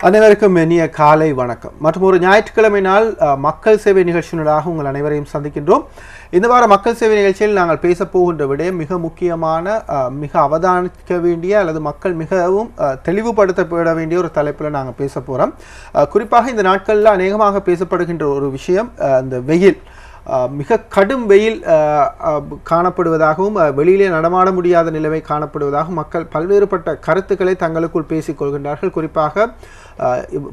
அனைவருக்கும் இனிய காலை வணக்கம். மற்றும் ஒரு ஞாயிற்றுக்கிழமை நாள் மக்கள் சேவை நிகழ்ச்சியினூடாக உங்கள் அனைவரையும் சந்திக்கின்றோம். இந்த வார மக்கள் சேவை நிகழ்ச்சியில் நாங்கள் பேச போகின்ற விடயம் மிக முக்கியமான, மிக அவதானிக்க வேண்டிய அல்லது மக்கள் மிகவும் தெளிவுபடுத்தப்பட வேண்டிய ஒரு தலைப்பில் நாங்கள் பேச போகிறோம். குறிப்பாக இந்த நாட்களில் அநேகமாக பேசப்படுகின்ற ஒரு விஷயம் இந்த வெயில். மிக கடும் வெயில் காணப்படுவதாகவும் வெளியிலே நடமாட முடியாத நிலைமை காணப்படுவதாகவும் மக்கள் பல்வேறுபட்ட கருத்துக்களை தங்களுக்குள் பேசிக்கொள்கின்றார்கள். குறிப்பாக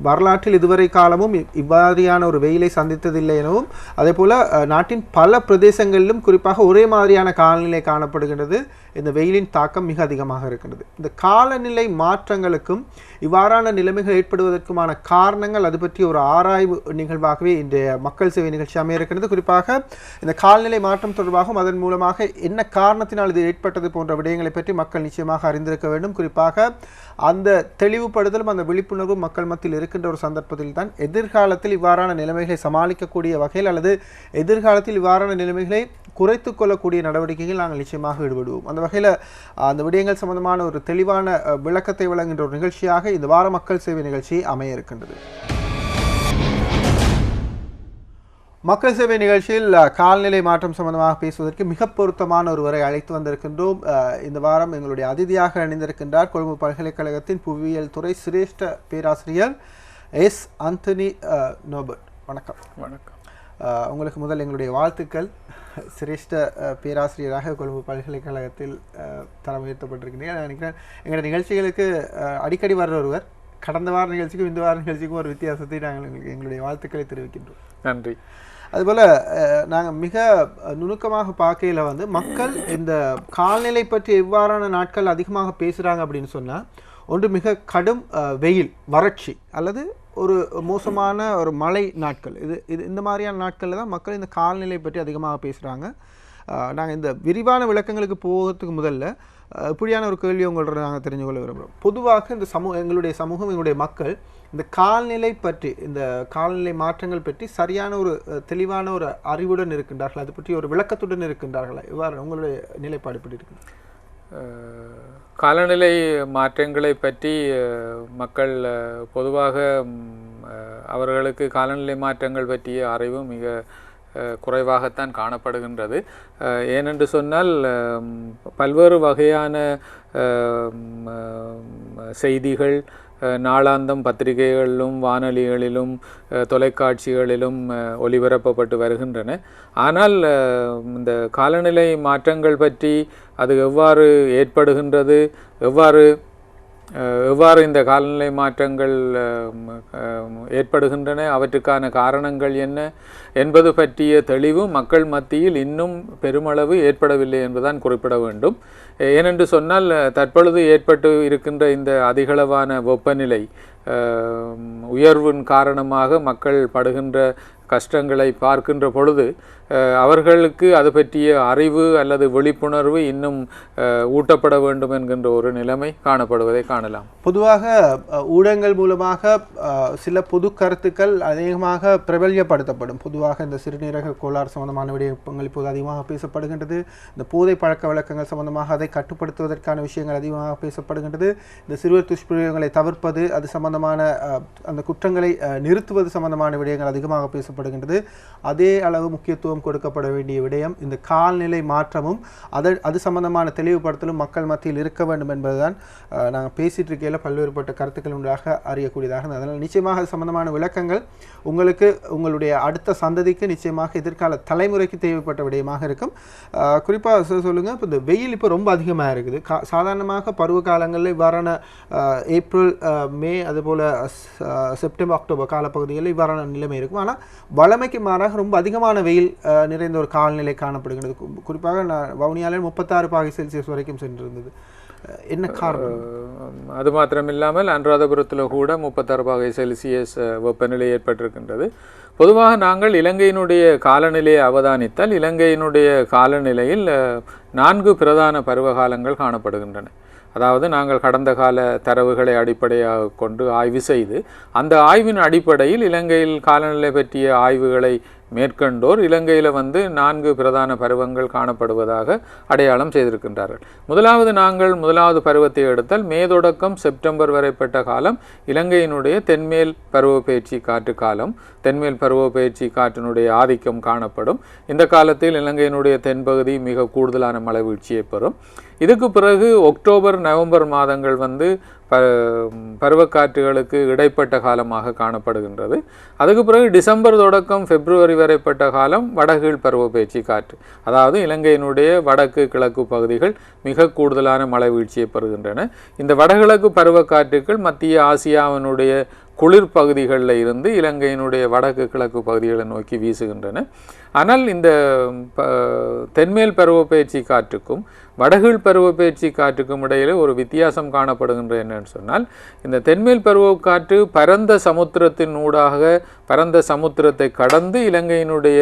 வரலாற்றில் இதுவரை காலமும் இவ்வாறியான ஒரு வெயிலை சந்தித்ததில்லை எனவும், அதே போல் நாட்டின் பல பிரதேசங்களிலும் குறிப்பாக ஒரே மாதிரியான காலநிலை காணப்படுகின்றது. இந்த வெயிலின் தாக்கம் மிக அதிகமாக இருக்கின்றது. இந்த காலநிலை மாற்றங்களுக்கும் இவ்வாறான நிலைமைகள் ஏற்படுவதற்குமான காரணங்கள், அது பற்றி ஒரு ஆராய்வு நிகழ்வாகவே இன்றைய மக்கள் சேவை நிகழ்ச்சி அமைய இருக்கின்றது. குறிப்பாக இந்த காலநிலை மாற்றம் தொடர்பாகவும் அதன் மூலமாக என்ன காரணத்தினால் இது ஏற்பட்டது போன்ற விடயங்களை பற்றி மக்கள் நிச்சயமாக அறிந்திருக்க வேண்டும். குறிப்பாக அந்த தெளிவுபடுதலும் அந்த விழிப்புணர்வும் மக்கள் மத்தியில் இருக்கின்ற ஒரு சந்தர்ப்பத்தில் தான் எதிர்காலத்தில் இவ்வாறான நிலைமைகளை சமாளிக்கக்கூடிய வகையில் அல்லது எதிர்காலத்தில் இவ்வாறான நிலைமைகளை குறைத்து கொள்ளக்கூடிய நடவடிக்கைகள் நாங்கள் நிச்சயமாக ஈடுபடுவோம். அந்த வகையில் அந்த விடயங்கள் சம்பந்தமான ஒரு தெளிவான விளக்கத்தை வழங்குகின்ற ஒரு நிகழ்ச்சியாக இந்த வார மக்கள் சேவை நிகழ்ச்சி அமைய இருக்கின்றது. மக்கள் சேவை நிகழ்ச்சியில் காலநிலை மாற்றம் சம்பந்தமாக பேசுவதற்கு மிக பொருத்தமான ஒருவரை அழைத்து வந்திருக்கின்றோம். இந்த வாரம் எங்களுடைய அதிதியாக அணிந்திருக்கின்றார் கொழும்பு பல்கலைக்கழகத்தின் புவியியல் துறை சிரேஷ்ட பேராசிரியர் எஸ். Anthony Norbert. வணக்கம். வணக்கம். உங்களுக்கு முதல் எங்களுடைய வாழ்த்துக்கள். சிரேஷ்ட பேராசிரியராக கொழும்பு பல்கலைக்கழகத்தில் தரம் உயர்த்தப்பட்டிருக்கின்றீர்கள். நான் நினைக்கிறேன் எங்களுடைய நிகழ்ச்சிகளுக்கு அடிக்கடி வர்ற ஒருவர். கடந்த வார நிகழ்ச்சிக்கும் இந்த வார நிகழ்ச்சிக்கும் ஒரு வித்தியாசத்தை நாங்கள் எங்களுடைய வாழ்த்துக்களை தெரிவிக்கின்றோம். நன்றி. அதுபோல் நாங்கள் மிக நுணுக்கமாக பார்க்கையில் மக்கள் இந்த காலநிலை பற்றி எவ்வாறான நாட்கள் அதிகமாக பேசுகிறாங்க அப்படின்னு சொன்னால், ஒன்று மிக கடும் வெயில், வறட்சி அல்லது ஒரு மோசமான ஒரு மழை நாட்கள். இது இந்த மாதிரியான நாட்களில் தான் மக்கள் இந்த காலநிலை பற்றி அதிகமாக பேசுகிறாங்க. நாங்கள் இந்த விரிவான விளக்கங்களுக்கு போகிறதுக்கு முதல்ல இப்படியான ஒரு கேள்வி உங்களோட நாங்கள் தெரிஞ்சு கொள்ள விரும்புகிறோம். பொதுவாக இந்த எங்களுடைய சமூகம், எங்களுடைய மக்கள் இந்த காலநிலை பற்றி, இந்த காலநிலை மாற்றங்கள் பற்றி சரியான ஒரு தெளிவான ஒரு அறிவுடன் இருக்கின்றார்கள், அது பற்றி ஒரு விளக்கத்துடன் இருக்கின்றார்களா? இவ்வாறு உங்களுடைய நிலைப்பாடு எப்படி இருக்கு? காலநிலை மாற்றங்களை பற்றி மக்கள் பொதுவாக அவர்களுக்கு காலநிலை மாற்றங்கள் பற்றிய அறிவு மிக குறைவாகத்தான் காணப்படுகின்றது. ஏனென்று சொன்னால் பல்வேறு வகையான செய்திகள் நாளாந்தம் பத்திரிகைகளிலும் வானொலிகளிலும் தொலைக்காட்சிகளிலும் ஒளிபரப்பப்பட்டு வருகின்றன. ஆனால் இந்த காலநிலை மாற்றங்கள் பற்றி அது எவ்வாறு ஏற்படுகின்றது, எவ்வாறு இந்த காலநிலை மாற்றங்கள் ஏற்படுகின்றன, அவற்றுக்கான காரணங்கள் என்ன என்பது பற்றிய தெளிவு மக்கள் மத்தியில் இன்னும் பெருமளவு ஏற்படவில்லை என்பதுதான் குறிப்பிட வேண்டும். ஏனென்று சொன்னால் தற்பொழுது ஏற்பட்டு இருக்கின்ற இந்த அதிகளவான வெப்பநிலை உயர்வின் காரணமாக மக்கள் படுகின்ற கஷ்டங்களை பார்க்கின்ற பொழுது அவர்களுக்கு அது பற்றிய அறிவு அல்லது விழிப்புணர்வு இன்னும் ஊட்டப்பட வேண்டும் என்கின்ற ஒரு நிலைமை காணப்படுவதை காணலாம். பொதுவாக ஊடகங்கள் மூலமாக சில பொது கருத்துக்கள் அதிகமாக பிரபல்யப்படுத்தப்படும். பொதுவாக இந்த சிறுநீரக கோளாறு சம்பந்தமான விடயங்கள் இப்போது அதிகமாக பேசப்படுகின்றது. இந்த போதை பழக்க வழக்கங்கள் சம்பந்தமாக அதை கட்டுப்படுத்துவதற்கான விஷயங்கள் அதிகமாக பேசப்படுகின்றது. இந்த சிறுவர் துஷ்பிரயோகங்களை தவிர்ப்பது, அது சம்பந்தமான அந்த குற்றங்களை நிறுத்துவது சம்பந்தமான விடயங்கள் அதிகமாக பேசப்படுகின்றது. அதே அளவு முக்கியத்துவம் கொடுக்கப்பட வேண்டிய விடயம் இந்த காலநிலை மாற்றமும் அது சம்பந்தமான தெளிவுபடுத்தலும் மக்கள் மத்தியில் இருக்க வேண்டும் என்பதுதான் நாங்கள் பேசிட்டு இருக்கையில் பல்வேறுபட்ட கருத்துக்கள் உண்டாக அறியக்கூடியதாக. அதனால் நிச்சயமாக அது சம்பந்தமான விளக்கங்கள் உங்களுக்கு, உங்களுடைய அடுத்த சந்ததிக்கு, நிச்சயமாக எதிர்கால தலைமுறைக்கு தேவைப்பட்ட விடயமாக இருக்கும். குறிப்பாக சொல்லுங்கள், இப்போ இந்த வெயில் இப்போ ரொம்ப அதிகமாக இருக்குது. சாதாரணமாக பருவ காலங்களில் இவ்வாறான ஏப்ரல், மே, அதுபோல் செப்டம்பர், அக்டோபர் காலப்பகுதிகளில் இவ்வாறான நிலைமை இருக்கும். ஆனால் வழமைக்கு மாறாக ரொம்ப அதிகமான வெயில் நிறைந்த ஒரு காலநிலை காணப்படுகிறது. குறிப்பாக வவுனியாவில் 36 பாகை செல்சியஸ் வரைக்கும் சென்றிருந்தது. என்ன காரணம்? அது மாத்திரமில்லாமல் அனுராதபுரத்தில் கூட 36 பாகை செல்சியஸ் வெப்பநிலை ஏற்பட்டிருக்கின்றது. பொதுவாக நாங்கள் இலங்கையினுடைய காலநிலையை அவதானித்தால் இலங்கையினுடைய காலநிலையில் 4 பிரதான பருவகாலங்கள் காணப்படுகின்றன. அதாவது நாங்கள் கடந்த கால தரவுகளை அடிப்படையாக கொண்டு ஆய்வு செய்து அந்த ஆய்வின் அடிப்படையில் இலங்கையில் காலநிலை பற்றிய ஆய்வுகளை மேற்கண்டோர் இலங்கையில் வந்து 4 பிரதான பருவங்கள் காணப்படுவதாக அடையாளம் செய்திருக்கின்றார்கள். முதலாவது பருவத்தை எடுத்தால் மே தொடக்கம் செப்டம்பர் வரைப்பட்ட காலம் இலங்கையினுடைய தென்மேல் பருவப்பெயர்ச்சி காற்று காலம். தென்மேல் பருவப்பெயர்ச்சி காற்றினுடைய ஆதிக்கம் காணப்படும். இந்த காலத்தில் இலங்கையினுடைய தென்பகுதி மிக கூடுதலான மழை வீழ்ச்சியை பெறும். இதுக்கு பிறகு அக்டோபர் நவம்பர் மாதங்கள் வந்து பருவக்காற்றுகளுக்கு இடைப்பட்ட காலமாக காணப்படுகின்றது. அதுக்கு பிறகு டிசம்பர் தொடக்கம் பிப்ரவரி வரைப்பட்ட காலம் வடகீழ் பருவப்பெயர்ச்சி காற்று, அதாவது இலங்கையினுடைய வடக்கு கிழக்கு பகுதிகள் மிக கூடுதலான மழை வீழ்ச்சியை பெறுகின்றன. இந்த வடகிழக்கு பருவக்காற்றுகள் மத்திய ஆசியாவினுடைய குளிர் பகுதிகளில் இருந்து இலங்கையினுடைய வடக்கு கிழக்கு பகுதிகளை நோக்கி வீசுகின்றன. ஆனால் இந்த தென்மேல் பருவப்பெயர்ச்சி காற்றுக்கும் வடகீழ் பருவப்பெயர்ச்சி காற்றுக்கும் இடையிலே ஒரு வித்தியாசம் காணப்படுகின்ற என்னன்னு சொன்னால், இந்த தென்மேல் பருவக்காற்று பரந்த சமுத்திரத்தின் ஊடாக பரந்த சமுத்திரத்தை கடந்து இலங்கையினுடைய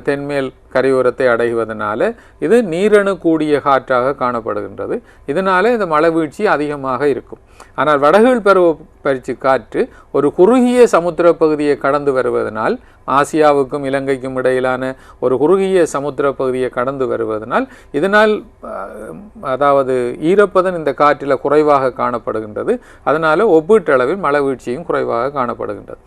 தென்மேல் கரையோரத்தை அடைவதனால இது நீரணு கூடிய காற்றாக காணப்படுகின்றது. இதனால இந்த மழை வீழ்ச்சி அதிகமாக இருக்கும். ஆனால் வடகீழ் பருவப்பெயர்ச்சி காற்று ஒரு குறுகிய சமுத்திர பகுதியை கடந்து வருவதனால், ஆசியாவுக்கும் இலங்கைக்கும் இடையிலான ஒரு குறுகிய சமுத்திர பகுதியை கடந்து வருவதனால் இதனால் அதாவது ஈரப்பதன் இந்த காற்றில் குறைவாக காணப்படுகின்றது. அதனால் ஒப்பீட்டளவில் மழை வீழ்ச்சியும் குறைவாக காணப்படுகின்றது.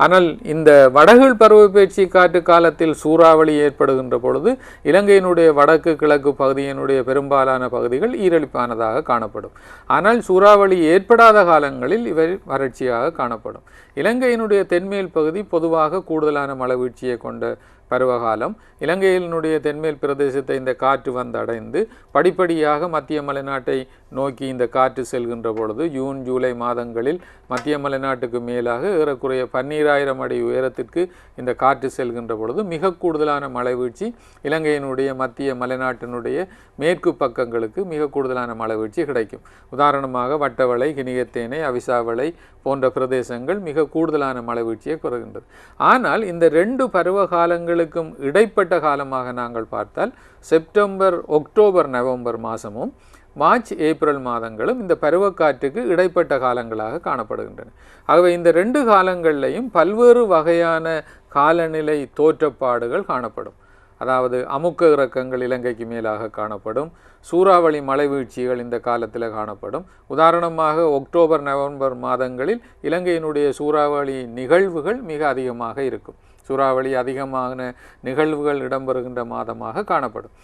ஆனால் இந்த வடகீழ் பருவப்பெயர்ச்சி காற்று காலத்தில் சூறாவளி ஏற்படுகின்ற பொழுது இலங்கையினுடைய வடக்கு கிழக்கு பகுதியினுடைய பெரும்பாலான பகுதிகள் ஈரலிப்பானதாக காணப்படும். ஆனால் சூறாவளி ஏற்படாத காலங்களில் இவை வறட்சியாக காணப்படும். இலங்கையினுடைய தென்மேல் பகுதி பொதுவாக கூடுதலான மழை வீழ்ச்சியை கொண்ட பருவகாலம். இலங்கையினுடைய தென்மேல் பிரதேசத்தை இந்த காற்று வந்தடைந்து படிப்படியாக மத்திய மலைநாட்டை நோக்கி இந்த காற்று செல்கின்ற பொழுது ஜூன் ஜூலை மாதங்களில் மத்திய மலைநாட்டுக்கு மேலாக ஏறக்குறைய 12,000 அடி உயரத்திற்கு இந்த காற்று செல்கின்ற பொழுது மிக கூடுதலான மழை வீழ்ச்சி இலங்கையினுடைய மத்திய மலைநாட்டினுடைய மேற்கு பக்கங்களுக்கு மிக கூடுதலான மழை வீழ்ச்சி கிடைக்கும். உதாரணமாக வட்டவளை, கினிகத்தேனை, அவிசாவளை போன்ற பிரதேசங்கள் மிக கூடுதலான மழை வீழ்ச்சியை பெறுகின்றது. ஆனால் இந்த 2 பருவகாலங்களுக்கும் இடைப்பட்ட காலமாக நாங்கள் பார்த்தால் செப்டம்பர் அக்டோபர் நவம்பர் மாதமும் மார்ச் ஏப்ரல் மாதங்களும் இந்த பருவக்காற்றுக்கு இடைப்பட்ட காலங்களாக காணப்படுகின்றன. ஆகவே இந்த 2 காலங்களிலையும் பல்வேறு வகையான காலநிலை தோற்றப்பாடுகள் காணப்படும். அதாவது அமுக்க இறக்கங்கள் இலங்கைக்கு மேலாக காணப்படும். சூறாவளி மழை வீழ்ச்சிகள் இந்த காலத்தில் காணப்படும். உதாரணமாக அக்டோபர் நவம்பர் மாதங்களில் இலங்கையினுடைய சூறாவளி நிகழ்வுகள் மிக அதிகமாக இருக்கும். சூறாவளி அதிகமான நிகழ்வுகள் இடம்பெறுகின்ற மாதமாக காணப்படும்.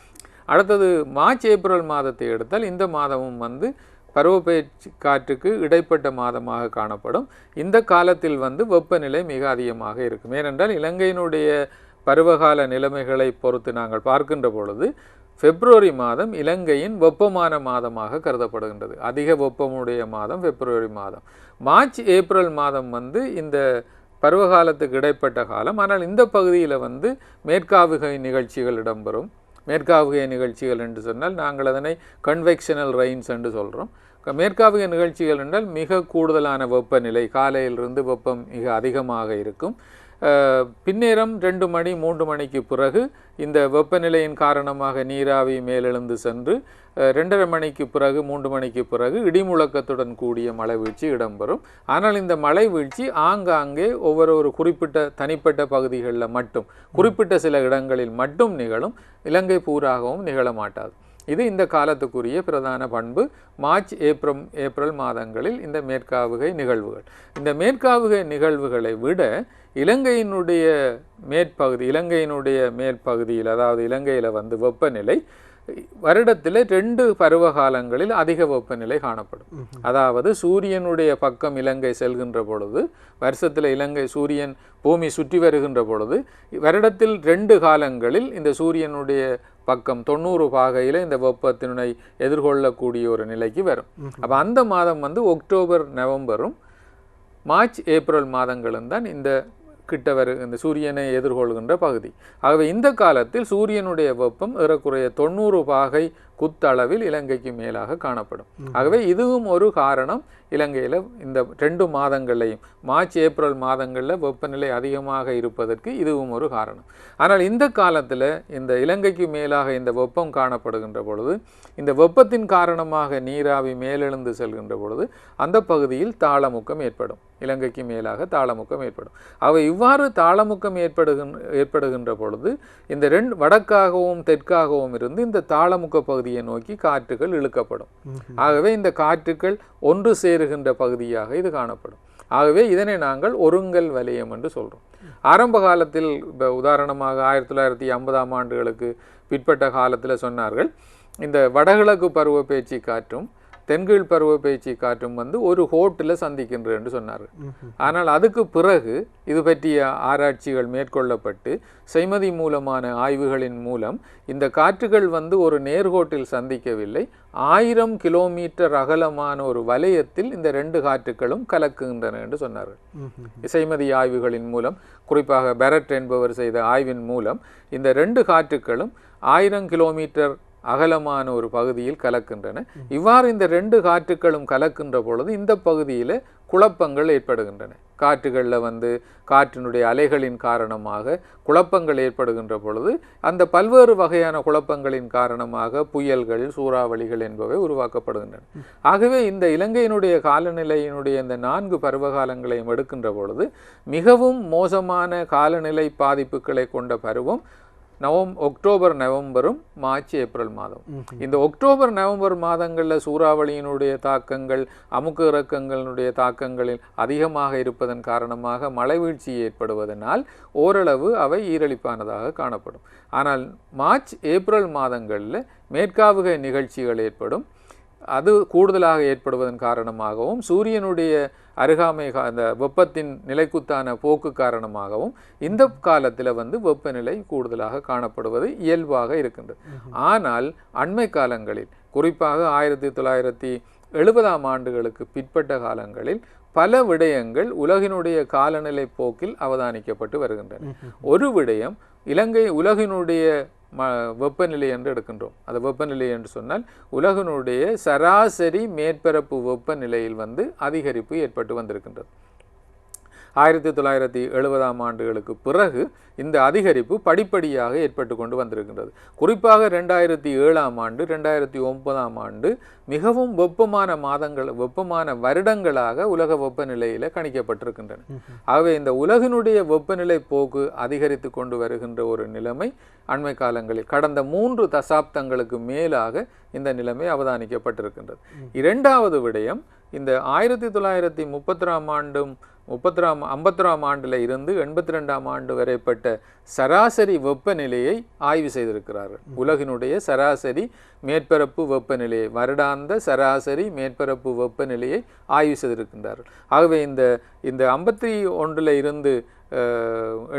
அடுத்தது மார்ச் ஏப்ரல் மாதத்தை எடுத்தால் இந்த மாதமும் வந்து பருவப்பெயர்ச்சி காற்றுக்கு இடைப்பட்ட மாதமாக காணப்படும். இந்த காலத்தில் வந்து வெப்பநிலை மிக அதிகமாக இருக்கும். ஏனென்றால் இலங்கையினுடைய பருவகால நிலைமைகளை பொறுத்து நாங்கள் பார்க்கின்ற பொழுது பிப்ரவரி மாதம் இலங்கையின் வெப்பமான மாதமாக கருதப்படுகின்றது. அதிக வெப்பமுடைய மாதம் பிப்ரவரி மாதம். மார்ச் ஏப்ரல் மாதம் வந்து இந்த பருவகாலத்துக்கு இடைப்பட்ட காலம். ஆனால் இந்த பகுதியில் வந்து மேற்காவுகை நிகழ்ச்சிகள் இடம்பெறும். மேற்காவுகை நிகழ்ச்சிகள் என்று சொன்னால் நாங்கள் அதனை கன்வெக்ஷனல் ரெயின்ஸ் என்று சொல்கிறோம். மேற்காவுகை நிகழ்ச்சிகள் என்றால் மிக கூடுதலான வெப்பநிலை, காலையிலிருந்து வெப்பம் மிக அதிகமாக இருக்கும். பின்னேரம் 2 மணி 3 மணிக்கு பிறகு இந்த வெப்பநிலையின் காரணமாக நீராவி மேலெழுந்து சென்று 2:30 மணிக்கு பிறகு 3 மணிக்கு பிறகு இடிமுழக்கத்துடன் கூடிய மழை வீழ்ச்சி இடம்பெறும். ஆனால் இந்த மழை வீழ்ச்சி ஆங்காங்கே ஒவ்வொரு குறிப்பிட்ட தனிப்பட்ட பகுதிகளில் மட்டும், குறிப்பிட்ட சில இடங்களில் மட்டும் நிகழும். இலங்கை பூராகவும் நிகழமாட்டாது. இது இந்த காலத்துக்குரிய பிரதான பண்பு. மார்ச் ஏப்ரல் மாதங்களில் இந்த மேற்காவுகை நிகழ்வுகள். இந்த மேற்காவுகை நிகழ்வுகளை விட இலங்கையினுடைய மேற்பகுதியில் அதாவது இலங்கையில் வந்து வெப்பநிலை வருடத்தில் 2 பருவகாலங்களில் அதிக வெப்பநிலை காணப்படும். அதாவது சூரியனுடைய பக்கம் இலங்கை செல்கின்ற பொழுது, வருஷத்தில் இலங்கை சூரியன் பூமி சுற்றி வருகின்ற பொழுது வருடத்தில் 2 காலங்களில் இந்த சூரியனுடைய பக்கம் 90 பாகையில் இந்த வெப்பத்தினை எதிர்கொள்ளக்கூடிய ஒரு நிலைக்கு வரும். அப்போ அந்த மாதம் வந்து அக்டோபர் நவம்பரும் மார்ச் ஏப்ரல் மாதங்களும் தான் இந்த இந்த சூரியனை எதிர்கொள்கின்ற பகுதி. ஆகவே இந்த காலத்தில் சூரியனுடைய வெப்பம் ஏறக்குறைய 90 பாகை குத்தளவில் இலங்கைக்கு மேலாக காணப்படும். ஆகவே இதுவும் ஒரு காரணம். இலங்கையில் இந்த 2 மாதங்களையும் மார்ச் ஏப்ரல் மாதங்களில் வெப்பநிலை அதிகமாக இருப்பதற்கு இதுவும் ஒரு காரணம். ஆனால் இந்த காலத்தில் இந்த இலங்கைக்கு மேலாக இந்த வெப்பம் காணப்படுகின்ற பொழுது, இந்த வெப்பத்தின் காரணமாக நீராவி மேலெழுந்து செல்கின்ற பொழுது அந்த பகுதியில் தாளமுக்கம் ஏற்படும். இலங்கைக்கு மேலாக தாளமுக்கம் ஏற்படும். அவை இவ்வாறு தாளமுக்கம் ஏற்படுகின்ற பொழுது இந்த வடக்காகவும் தெற்காகவும் இருந்து இந்த தாளமுக்க பகுதியை நோக்கி காற்றுகள் இழுக்கப்படும். ஆகவே இந்த காற்றுகள் ஒன்று சேருகின்ற பகுதியாக இது காணப்படும். ஆகவே இதனை நாங்கள் ஒருங்கல் வலயம் என்று சொல்கிறோம். ஆரம்ப காலத்தில் உதாரணமாக 1950ஆம் ஆண்டுகளுக்கு பிற்பட்ட காலத்தில் சொன்னார்கள், இந்த வடகிழக்கு பருவப்பேச்சு காற்றும் தென்கீழ் பருவப்பேச்சு காற்றும் வந்து ஒரு ஹோட்டில் சந்திக்கின்ற என்று சொன்னார்கள். ஆனால் அதுக்கு பிறகு இது பற்றிய ஆராய்ச்சிகள் மேற்கொள்ளப்பட்டு செய்மதி மூலமான ஆய்வுகளின் மூலம் இந்த காற்றுகள் வந்து ஒரு நேர்கோட்டில் சந்திக்கவில்லை, 1000 கிலோமீட்டர் அகலமான ஒரு வலயத்தில் இந்த 2 காற்றுகளும் கலக்குகின்றன என்று சொன்னார்கள். செய்மதி ஆய்வுகளின் மூலம், குறிப்பாக பெரட் என்பவர் செய்த ஆய்வின் மூலம் இந்த 2 காற்றுகளும் 1000 கிலோமீட்டர் அகலமான ஒரு பகுதியில் கலக்கின்றன. இவ்வாறு இந்த 2 காற்றுகளும் கலக்கின்ற பொழுது இந்த பகுதியில் குழப்பங்கள் ஏற்படுகின்றன. காற்றுகளில் வந்து காற்றினுடைய அலைகளின் காரணமாக குழப்பங்கள் ஏற்படுகின்ற பொழுது அந்த பல்வேறு வகையான குழப்பங்களின் காரணமாக புயல்கள், சூறாவளிகள் என்பவை உருவாக்கப்படுகின்றன. ஆகவே இந்த இலங்கையினுடைய காலநிலையினுடைய இந்த 4 பருவகாலங்களையும் எடுக்கின்ற பொழுது மிகவும் மோசமான காலநிலை பாதிப்புகளை கொண்ட பருவம் அக்டோபர், நவம்பரும், மார்ச், ஏப்ரல் மாதம். இந்த அக்டோபர், நவம்பர் மாதங்களில் சூறாவளியினுடைய தாக்கங்கள், அமுக்க இறக்கங்களுடைய தாக்கங்களில் அதிகமாக இருப்பதன் காரணமாக மழை வீழ்ச்சி ஏற்படுவதனால் ஓரளவு அவை ஈரழிப்பானதாக காணப்படும். ஆனால் மார்ச், ஏப்ரல் மாதங்களில் மேற்காவுக நிகழ்ச்சிகள் ஏற்படும். அது கூடுதலாக ஏற்படுவதன் காரணமாகவும் சூரியனுடைய அருகாமை, அந்த வெப்பத்தின் நிலைக்குத்தான போக்கு காரணமாகவும் இந்த காலத்தில் வந்து வெப்பநிலை கூடுதலாக காணப்படுவது இயல்பாக இருக்கின்றது. ஆனால் அண்மை காலங்களில், குறிப்பாக 1970ஆம் ஆண்டுகளுக்கு பிற்பட்ட காலங்களில் பல விடயங்கள் உலகினுடைய காலநிலை போக்கில் அவதானிக்கப்பட்டு வருகின்றன. ஒரு விடயம், உலகினுடைய வெப்பநிலை என்று எடுக்கின்றோம். அது வெப்பநிலை என்று சொன்னால் உலகினுடைய சராசரி மேற்பரப்பு வெப்பநிலையில் வந்து அதிகரிப்பு ஏற்பட்டு வந்திருக்கின்றது. 1970ஆம் ஆண்டுகளுக்கு பிறகு இந்த அதிகரிப்பு படிப்படியாக ஏற்பட்டு கொண்டு வந்திருக்கின்றது. குறிப்பாக 2007ஆம் ஆண்டு, 2009ஆம் ஆண்டு மிகவும் வெப்பமான வருடங்களாக உலக வெப்பநிலையில் கணிக்கப்பட்டிருக்கின்றன. ஆகவே இந்த உலகினுடைய வெப்பநிலை போக்கு அதிகரித்து கொண்டு வருகின்ற ஒரு நிலைமை அண்மை காலங்களில் கடந்த 3 தசாப்தங்களுக்கு மேலாக இந்த நிலைமை அவதானிக்கப்பட்டிருக்கின்றது. இரண்டாவது விடயம், இந்த 1953ஆம் ஆண்டில் இருந்து 82ஆம் ஆண்டு வரைப்பட்ட சராசரி வெப்பநிலையை ஆய்வு செய்திருக்கிறார்கள். உலகினுடைய சராசரி மேற்பரப்பு வெப்பநிலையை, வருடாந்த சராசரி மேற்பரப்பு வெப்பநிலையை ஆய்வு செய்திருக்கின்றார்கள். ஆகவே இந்த 51 இருந்து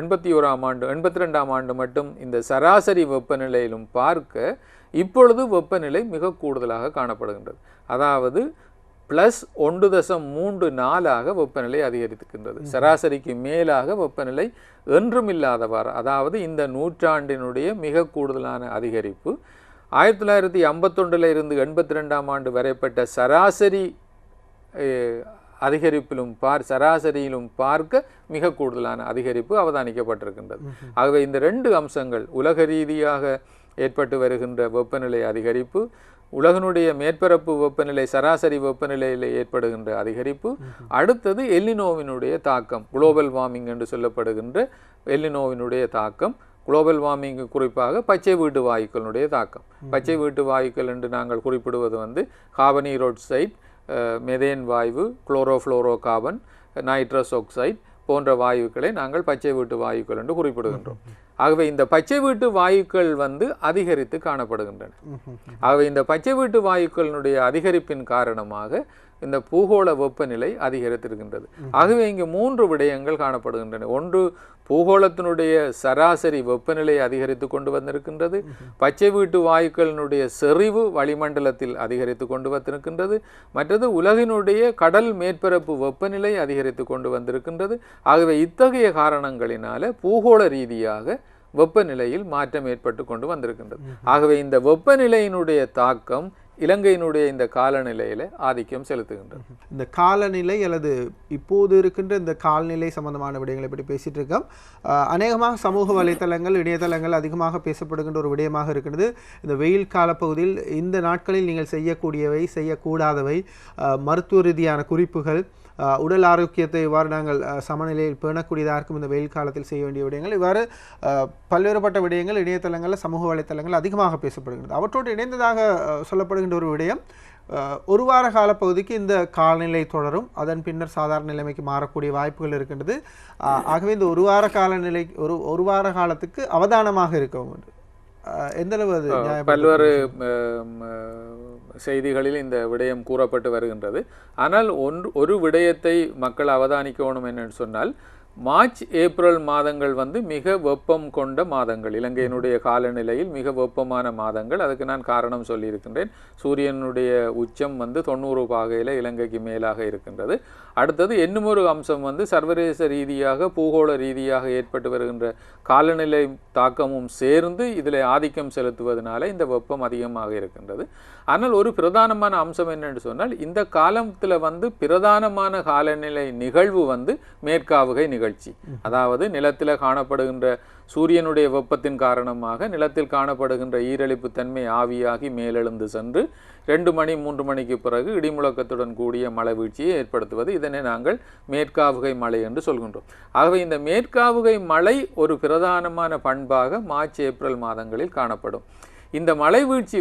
81ஆம் ஆண்டு, 82ஆம் ஆண்டு மட்டும் இந்த சராசரி வெப்பநிலையிலும் பார்க்க இப்பொழுது வெப்பநிலை மிக கூடுதலாக காணப்படுகின்றது. அதாவது +1.34 வெப்பநிலை அதிகரிக்கின்றது. சராசரிக்கு மேலாக வெப்பநிலை என்றுமில்லாதவாறு, அதாவது இந்த நூற்றாண்டினுடைய மிக கூடுதலான அதிகரிப்பு 1951 இருந்து 82ஆம் ஆண்டு வரைப்பட்ட சராசரி சராசரியிலும் பார்க்க மிக கூடுதலான அதிகரிப்பு அவதானிக்கப்பட்டிருக்கின்றது. ஆகவே இந்த 2 அம்சங்கள், உலக ரீதியாக ஏற்பட்டு வருகின்ற வெப்பநிலை அதிகரிப்பு, உலகனுடைய மேற்பரப்பு வெப்பநிலை சராசரி வெப்பநிலையில் ஏற்படுகின்ற அதிகரிப்பு, அடுத்தது எல்னினோவினுடைய தாக்கம், குளோபல் வார்மிங் என்று சொல்லப்படுகின்ற எல்னினோவினுடைய தாக்கம். குளோபல் வார்மிங் குறிப்பாக பச்சை வீட்டு வாயுக்களுடைய தாக்கம். பச்சை வீட்டு வாயுக்கள் என்று நாங்கள் குறிப்பிடுவது வந்து கார்பனீரோட்சைட், மெதேன் வாயு, குளோரோஃப்ளோரோ கார்பன், நைட்ரஸ் ஆக்சைடு போன்ற வாயுக்களை நாங்கள் பச்சை வீட்டு வாயுக்கள் என்று குறிப்பிடுகின்றோம். ஆகவே இந்த பச்சை வீட்டு வாயுக்கள் வந்து அதிகரித்து காணப்படுகின்றன. ஆகவே இந்த பச்சை வீட்டு வாயுக்களினுடைய அதிகரிப்பின் காரணமாக இந்த பூகோள வெப்பநிலை அதிகரித்திருக்கின்றது. ஆகவே இங்கு 3 விடயங்கள் காணப்படுகின்றன. ஒன்று, பூகோளத்தினுடைய சராசரி வெப்பநிலை அதிகரித்து கொண்டு வந்திருக்கின்றது. பச்சை வீட்டு வாயுக்களினுடைய செறிவு வளிமண்டலத்தில் அதிகரித்து கொண்டு வந்திருக்கின்றது. மற்றது, உலகினுடைய கடல் மேற்பரப்பு வெப்பநிலை அதிகரித்து கொண்டு வந்திருக்கின்றது. ஆகவே இத்தகைய காரணங்களினால பூகோள ரீதியாக வெப்பநிலையில் மாற்றம் ஏற்பட்டு கொண்டு வந்திருக்கின்றது. ஆகவே இந்த வெப்பநிலையினுடைய தாக்கம் இலங்கையினுடைய இந்த காலநிலையில ஆதிக்கம் செலுத்துகின்றது. இந்த காலநிலை அல்லது இப்போது இருக்கின்ற இந்த காலநிலை சம்பந்தமான விடயங்களை பற்றி பேசிட்டு இருக்கோம். அநேகமாக சமூக வலைத்தளங்கள், இணையதளங்கள் அதிகமாக பேசப்படுகின்ற ஒரு விடயமாக இருக்கிறது. இந்த வெயில் காலப்பகுதியில் இந்த நாட்களில் நீங்கள் செய்யக்கூடியவை, செய்யக்கூடாதவை, மருத்துவ ரீதியான குறிப்புகள், உடல் ஆரோக்கியத்தை இவ்வாறு நாங்கள் சமநிலையில் பேணக்கூடியதாக இருக்கும் இந்த வெயில் காலத்தில் செய்ய வேண்டிய விடயங்கள், இவ்வாறு பல்வேறுபட்ட விடயங்கள் இணையதளங்களில், சமூக வலைத்தளங்கள் அதிகமாக பேசப்படுகிறது. அவற்றோடு இணைந்ததாக சொல்லப்படுகின்ற ஒரு விடயம், ஒரு வார காலப்பகுதிக்கு இந்த காலநிலை தொடரும், அதன் பின்னர் சாதாரண நிலைமைக்கு மாறக்கூடிய வாய்ப்புகள் இருக்கின்றது. ஆகவே இந்த ஒரு வார காலத்துக்கு அவதானமாக இருக்கவும் எந்தளவு அது பல்வேறு செய்திகளில் இந்த விடயம் கூறப்பட்டு வருகின்றது. ஆனால் ஒரு விடயத்தை மக்கள் அவதானிக்கணும் என்னன்னு சொன்னால், மார்ச் ஏப்ரல் மாதங்கள் மிக வெப்பம் கொண்ட மாதங்கள், இலங்கையினுடைய காலநிலையில் மிக வெப்பமான மாதங்கள். அதுக்கு நான் காரணம் சொல்லியிருக்கின்றேன். சூரியனுடைய உச்சம் 90 பாகையில் இலங்கைக்கு மேலாக இருக்கின்றது. அடுத்தது இன்னும் ஒரு அம்சம் சர்வதேச ரீதியாக, பூகோள ரீதியாக ஏற்பட்டு வருகின்ற காலநிலை தாக்கமும் சேர்ந்து இதில் ஆதிக்கம் செலுத்துவதனால இந்த வெப்பம் அதிகமாக இருக்கின்றது. ஆனால் ஒரு பிரதானமான அம்சம் என்னென்று சொன்னால், இந்த காலத்தில் பிரதானமான காலநிலை நிகழ்வு மேற்காவுகை நிகழ்ச்சி. அதாவது நிலத்தில் காணப்படுகின்ற சூரியனுடைய வெப்பத்தின் காரணமாக நிலத்தில் காணப்படுகின்ற ஈரலிப்பு தன்மை ஆவியாகி மேலெழுந்து சென்று 2 மணி 3 மணிக்கு பிறகு இடிமுழக்கத்துடன் கூடிய மழை வீழ்ச்சியை ஏற்படுத்துவது. இதனை நாங்கள் மேற்காவுகை மழை என்று சொல்கின்றோம். ஆகவே இந்த மேற்காவுகை மழை ஒரு பிரதானமான பண்பாக மார்ச் ஏப்ரல் மாதங்களில் காணப்படும். இந்த மழை வீழ்ச்சி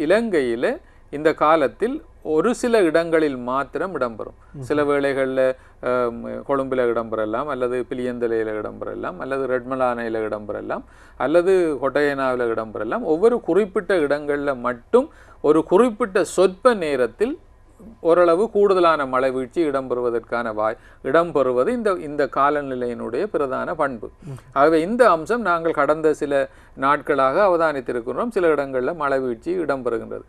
இலங்கையில் இந்த காலத்தில் ஒரு சில இடங்களில் மாத்திரம் இடம்பெறும். சில வேளைகளில் கொழும்பில் இடம்பெறலாம், அல்லது பிலியந்தலையில் இடம்பெறலாம், அல்லது ரெட்மலானையில் இடம்பெறலாம், அல்லது கொட்டையனாவில் இடம்பெறலாம். ஒவ்வொரு குறிப்பிட்ட இடங்களில் மட்டும் ஒரு குறிப்பிட்ட சொற்ப நேரத்தில் ஓரளவு கூடுதலான மழை வீழ்ச்சி இடம்பெறுவது இந்த காலநிலையினுடைய பிரதான பண்பு. ஆகவே இந்த அம்சம் நாங்கள் கடந்த சில நாட்களாக அவதானித்திருக்கிறோம். சில இடங்களில் மழை வீழ்ச்சி இடம்பெறுகின்றது.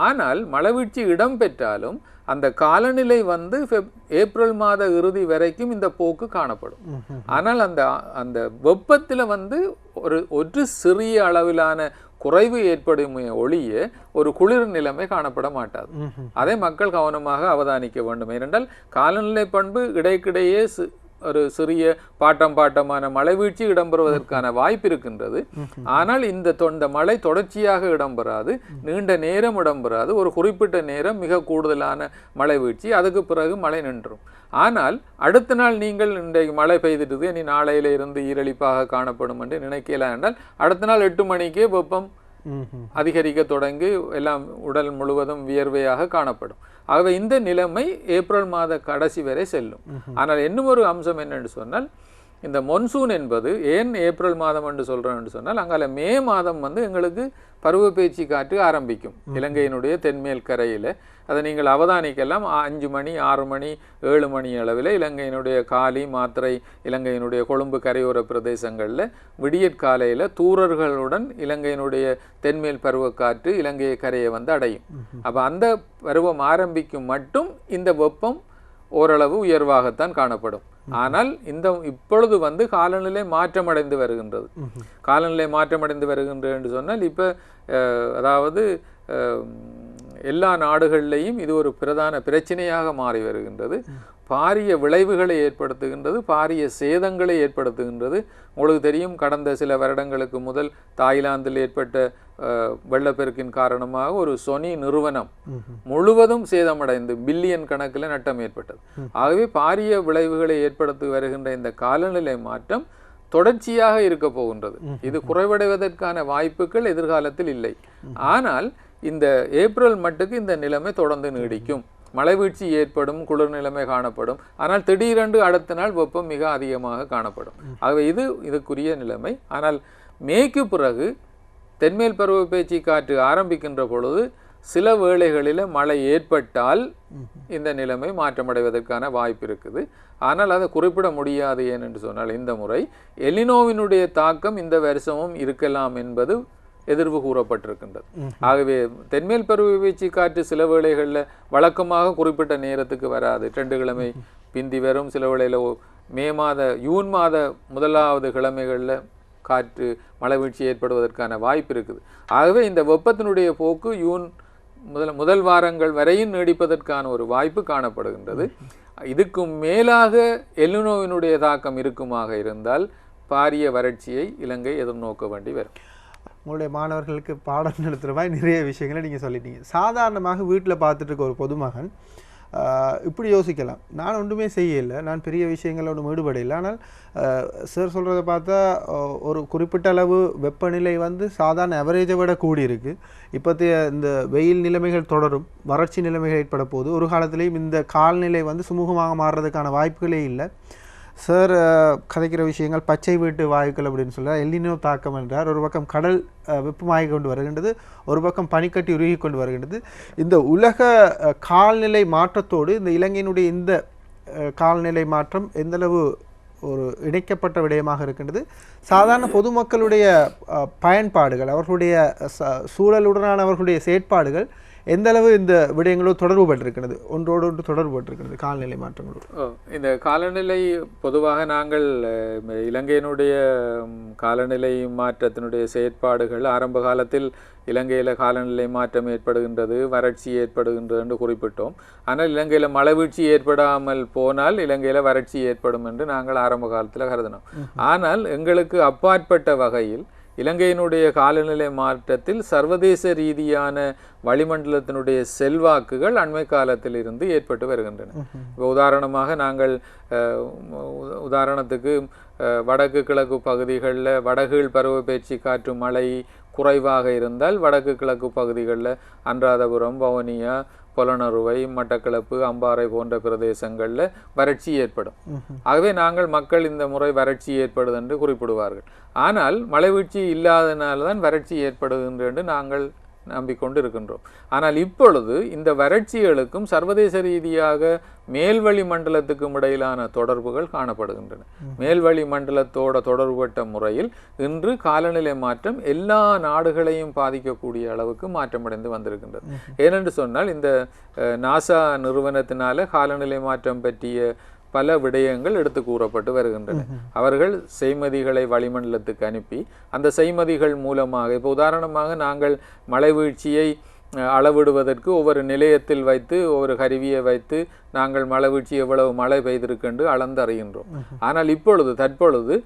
ஆனால் மழை வீழ்ச்சி இடம்பெற்றாலும் அந்த காலநிலை ஏப்ரல் மாத இறுதி வரைக்கும் இந்த போக்கு காணப்படும். ஆனால் அந்த வெப்பத்தில் ஒரு சிறிய அளவிலான குறைவு ஏற்படும் ஒழிய ஒரு குளிர் நிலைமை காணப்பட மாட்டாது. அதை மக்கள் கவனமாக அவதானிக்க வேண்டும். ஏனென்றால் காலநிலை பண்பு இடைக்கிடையே ஒரு சிறிய பாட்டமான மழை வீழ்ச்சி இடம்பெறுவதற்கான வாய்ப்பு இருக்கின்றது. ஆனால் இந்த மழை தொடர்ச்சியாக இடம்பெறாது, நீண்ட நேரம் இடம்பெறாது. ஒரு குறிப்பிட்ட நேரம் மிக கூடுதலான மழை வீழ்ச்சி, அதுக்கு பிறகு மழை நின்றும். ஆனால் அடுத்த நாள் நீங்கள் இன்றைக்கு மழை பெய்துட்டு நீ நாளையில இருந்து ஈரழிப்பாக காணப்படும் என்று நினைக்கலாம் என்றால், அடுத்த நாள் 8 மணிக்கே வெப்பம் அதிகரிக்க தொடங்கி எல்லாம் உடல் முழுவதும் வியர்வையாக காணப்படும். ஆகவே இந்த நிலைமை ஏப்ரல் மாத கடைசி வரை செல்லும். ஆனால் இன்னும் ஒரு அம்சம் என்னென்று சொன்னால், இந்த மொன்சூன் என்பது ஏன் ஏப்ரல் மாதம் என்று சொல்கிறோம் என்று சொன்னால், அங்கால மே மாதம் எங்களுக்கு பருவப்பேச்சு காற்று ஆரம்பிக்கும் இலங்கையினுடைய தென்மேல் கரையில். அதை நீங்கள் அவதானிக்கலாம். 5 மணி 6 மணி 7 மணி அளவில் இலங்கையினுடைய காலி மாத்திரை, இலங்கையினுடைய கொழும்பு கரையோர பிரதேசங்களில் விடியற்காலையில் தூரர்களுடன் இலங்கையினுடைய தென்மேல் பருவக்காற்று இலங்கையை கரையை அடையும். அப்போ அந்த பருவம் ஆரம்பிக்கும் மட்டும் இந்த வெப்பம் ஓரளவு உயர்வாகத்தான் காணப்படும். ஆனால் இப்பொழுது காலநிலை மாற்றமடைந்து வருகின்றது. காலநிலை மாற்றமடைந்து வருகின்றது என்று சொன்னால், இப்போ அதாவது எல்லா நாடுகளிலேயும் இது ஒரு பிரதான பிரச்சனையாக மாறி வருகின்றது. பாரிய விளைவுகளை ஏற்படுத்துகின்றது, பாரிய சேதங்களை ஏற்படுத்துகின்றது. உங்களுக்கு தெரியும், கடந்த சில வருடங்களுக்கு முதல் தாய்லாந்தில் ஏற்பட்ட வெள்ளப்பெருக்கின் காரணமாக ஒரு சொனி நிறுவனம் முழுவதும் சேதமடைந்து பில்லியன் கணக்கில் நட்டம் ஏற்பட்டது. ஆகவே பாரிய விளைவுகளை ஏற்படுத்தி வருகின்ற இந்த காலநிலை மாற்றம் தொடர்ச்சியாக இருக்க போகின்றது. இது குறைவடைவதற்கான வாய்ப்புகள் எதிர்காலத்தில் இல்லை. ஆனால் இந்த ஏப்ரல் மட்டுக்கு இந்த நிலைமை தொடர்ந்து நீடிக்கும். மழை வீழ்ச்சி ஏற்படும், குளிர் நிலைமை காணப்படும். ஆனால் திடீரென்று அடுத்த நாள் வெப்பம் மிக அதிகமாக காணப்படும். ஆகவே இதுக்குரிய நிலைமை. ஆனால் மேற்கு பிறகு தென்மேல் பருவப்பேச்சு காற்று ஆரம்பிக்கின்ற பொழுது சில வேளைகளில் மழை ஏற்பட்டால் இந்த நிலைமை மாற்றமடைவதற்கான வாய்ப்பு இருக்குது. ஆனால் அதை குறிப்பிட முடியாது. ஏனென்று சொன்னால், இந்த முறை எலினோவினுடைய தாக்கம் இந்த வருஷமும் இருக்கலாம் என்பது எதிர்வு கூறப்பட்டிருக்கின்றது. ஆகவே தென்மேல் பருவப்பேச்சு காற்று சில வேளைகளில் வழக்கமாக குறிப்பிட்ட நேரத்துக்கு வராது, 2 கிழமை பிந்தி வரும். சில வேளையில் ஜூன் மாத முதலாவது கிழமைகளில் காற்று மழை வீழ்ச்சி ஏற்படுவதற்கான வாய்ப்பு இருக்குது. ஆகவே இந்த வெப்பத்தினுடைய போக்கு முதல் வாரங்கள் வரையும் நீடிப்பதற்கான ஒரு வாய்ப்பு காணப்படுகின்றது. இதுக்கு மேலாக எல்னினோவினுடைய தாக்கம் இருக்குமாக இருந்தால் பாரிய வறட்சியை இலங்கை எதிர்நோக்க வேண்டி வரும். உங்களுடைய மாணவர்களுக்கு பாடம் நடத்துகிற மாதிரி நிறைய விஷயங்களை நீங்கள் சொல்லிட்டீங்க. சாதாரணமாக வீட்டில் பார்த்துட்டு இருக்க ஒரு பொதுமகன் இப்படி யோசிக்கலாம், நான் ஒன்றுமே செய்யலை, நான் பெரிய விஷயங்கள் ஒன்றும் ஈடுபடலை. ஆனால் சார் சொல்கிறத பார்த்தா ஒரு குறிப்பிட்ட அளவு வெப்பநிலை வந்து சாதாரண அவரேஜை விட கூடியிருக்கு. இப்போத்தைய இந்த வெயில் நிலைமைகள் தொடரும், வறட்சி நிலைமைகள் ஏற்பட போது ஒரு காலத்திலையும் இந்த காலநிலை வந்து சுமூகமாக மாறுறதுக்கான வாய்ப்புகளே இல்லை. சார் கதைக்கிற விஷயங்கள் பச்சை வீட்டு வாயுக்கள் அப்படின்னு சொல்ல எல்னினோ தாக்கம் என்றார். ஒரு பக்கம் கடல் வெப்பமாகி கொண்டு வருகின்றது, ஒரு பக்கம் பனிக்கட்டி உருகி கொண்டு வருகின்றது. இந்த உலக காலநிலை மாற்றத்தோடு இந்த இலங்கையினுடைய இந்த காலநிலை மாற்றம் எந்தளவு ஒரு இணைக்கப்பட்ட விடயமாக இருக்கின்றது. சாதாரண பொதுமக்களுடைய பயன்பாடுகள், அவர்களுடைய சூழலுடனான அவர்களுடைய செயற்பாடுகள் எந்த அளவு இந்த விடயங்களோடு தொடர்பு பட்டிருக்கிறது, ஒன்றோடு ஒன்று தொடர்பு பட்டிருக்கிறது காலநிலை மாற்றங்களோடு? இந்த காலநிலை பொதுவாக நாங்கள் இலங்கையினுடைய காலநிலை மாற்றத்தினுடைய செயற்பாடுகள் ஆரம்ப காலத்தில் இலங்கையில் காலநிலை மாற்றம் ஏற்படுகின்றது, வறட்சி ஏற்படுகின்றது என்று குறிப்பிட்டோம். ஆனால் இலங்கையில் மழை வீழ்ச்சி ஏற்படாமல் போனால் இலங்கையில் வறட்சி ஏற்படும் என்று நாங்கள் ஆரம்ப காலத்தில் கருதினோம். ஆனால் எங்களுக்கு அப்பாற்பட்ட வகையில் இலங்கையினுடைய காலநிலை மாற்றத்தில் சர்வதேச ரீதியான வளிமண்டலத்தினுடைய செல்வாக்குகள் அண்மை காலத்தில் இருந்து ஏற்பட்டு வருகின்றன. இப்போ உதாரணமாக நாங்கள் உதாரணத்துக்கு வடக்கு கிழக்கு பகுதிகளில் வடகீழ் பருவப்பெயர்ச்சி காற்று மழை குறைவாக இருந்தால் வடக்கு கிழக்கு பகுதிகளில் அனுராதபுரம், வவுனியா, பொலனறுவை, மட்டக்களப்பு, அம்பாறை போன்ற பிரதேசங்களில் வறட்சி ஏற்படும். ஆகவே நாங்கள் மக்கள் இந்த முறை வறட்சி ஏற்படுது என்று குறிப்பிடுவார்கள். ஆனால் மழை வீழ்ச்சி இல்லாதனால்தான் வறட்சி ஏற்படுகின்றது என்று நாங்கள் நம்பிக்கொண்டு இருக்கின்றோம். ஆனால் இப்பொழுது இந்த வறட்சிகளுக்கும் சர்வதேச ரீதியாக மேல்வழி மண்டலத்துக்கும் இடையிலான தொடர்புகள் காணப்படுகின்றன. மேல்வழி மண்டலத்தோட தொடர்புபட்ட முறையில் இன்று காலநிலை மாற்றம் எல்லா நாடுகளையும் பாதிக்கக்கூடிய அளவுக்கு மாற்றமடைந்து வந்திருக்கின்றது. ஏனென்று சொன்னால் இந்த நாசா நிறுவனத்தினால காலநிலை மாற்றம் பற்றிய பல விடயங்கள் எடுத்து கூறப்பட்டு வருகின்றன. அவர்கள் செய்மதிகளை வளிமண்டலத்துக்கு அனுப்பி அந்த செய்மதிகள் மூலமாக இப்போ உதாரணமாக நாங்கள் மழை வீழ்ச்சியை அளவிடுவதற்கு ஒவ்வொரு நிலையத்தில் வைத்து ஒவ்வொரு கருவியை வைத்து நாங்கள் மழை வீழ்ச்சி எவ்வளவு மழை பெய்திருக்கென்று அளந்து அறிகின்றோம். ஆனால் தற்பொழுது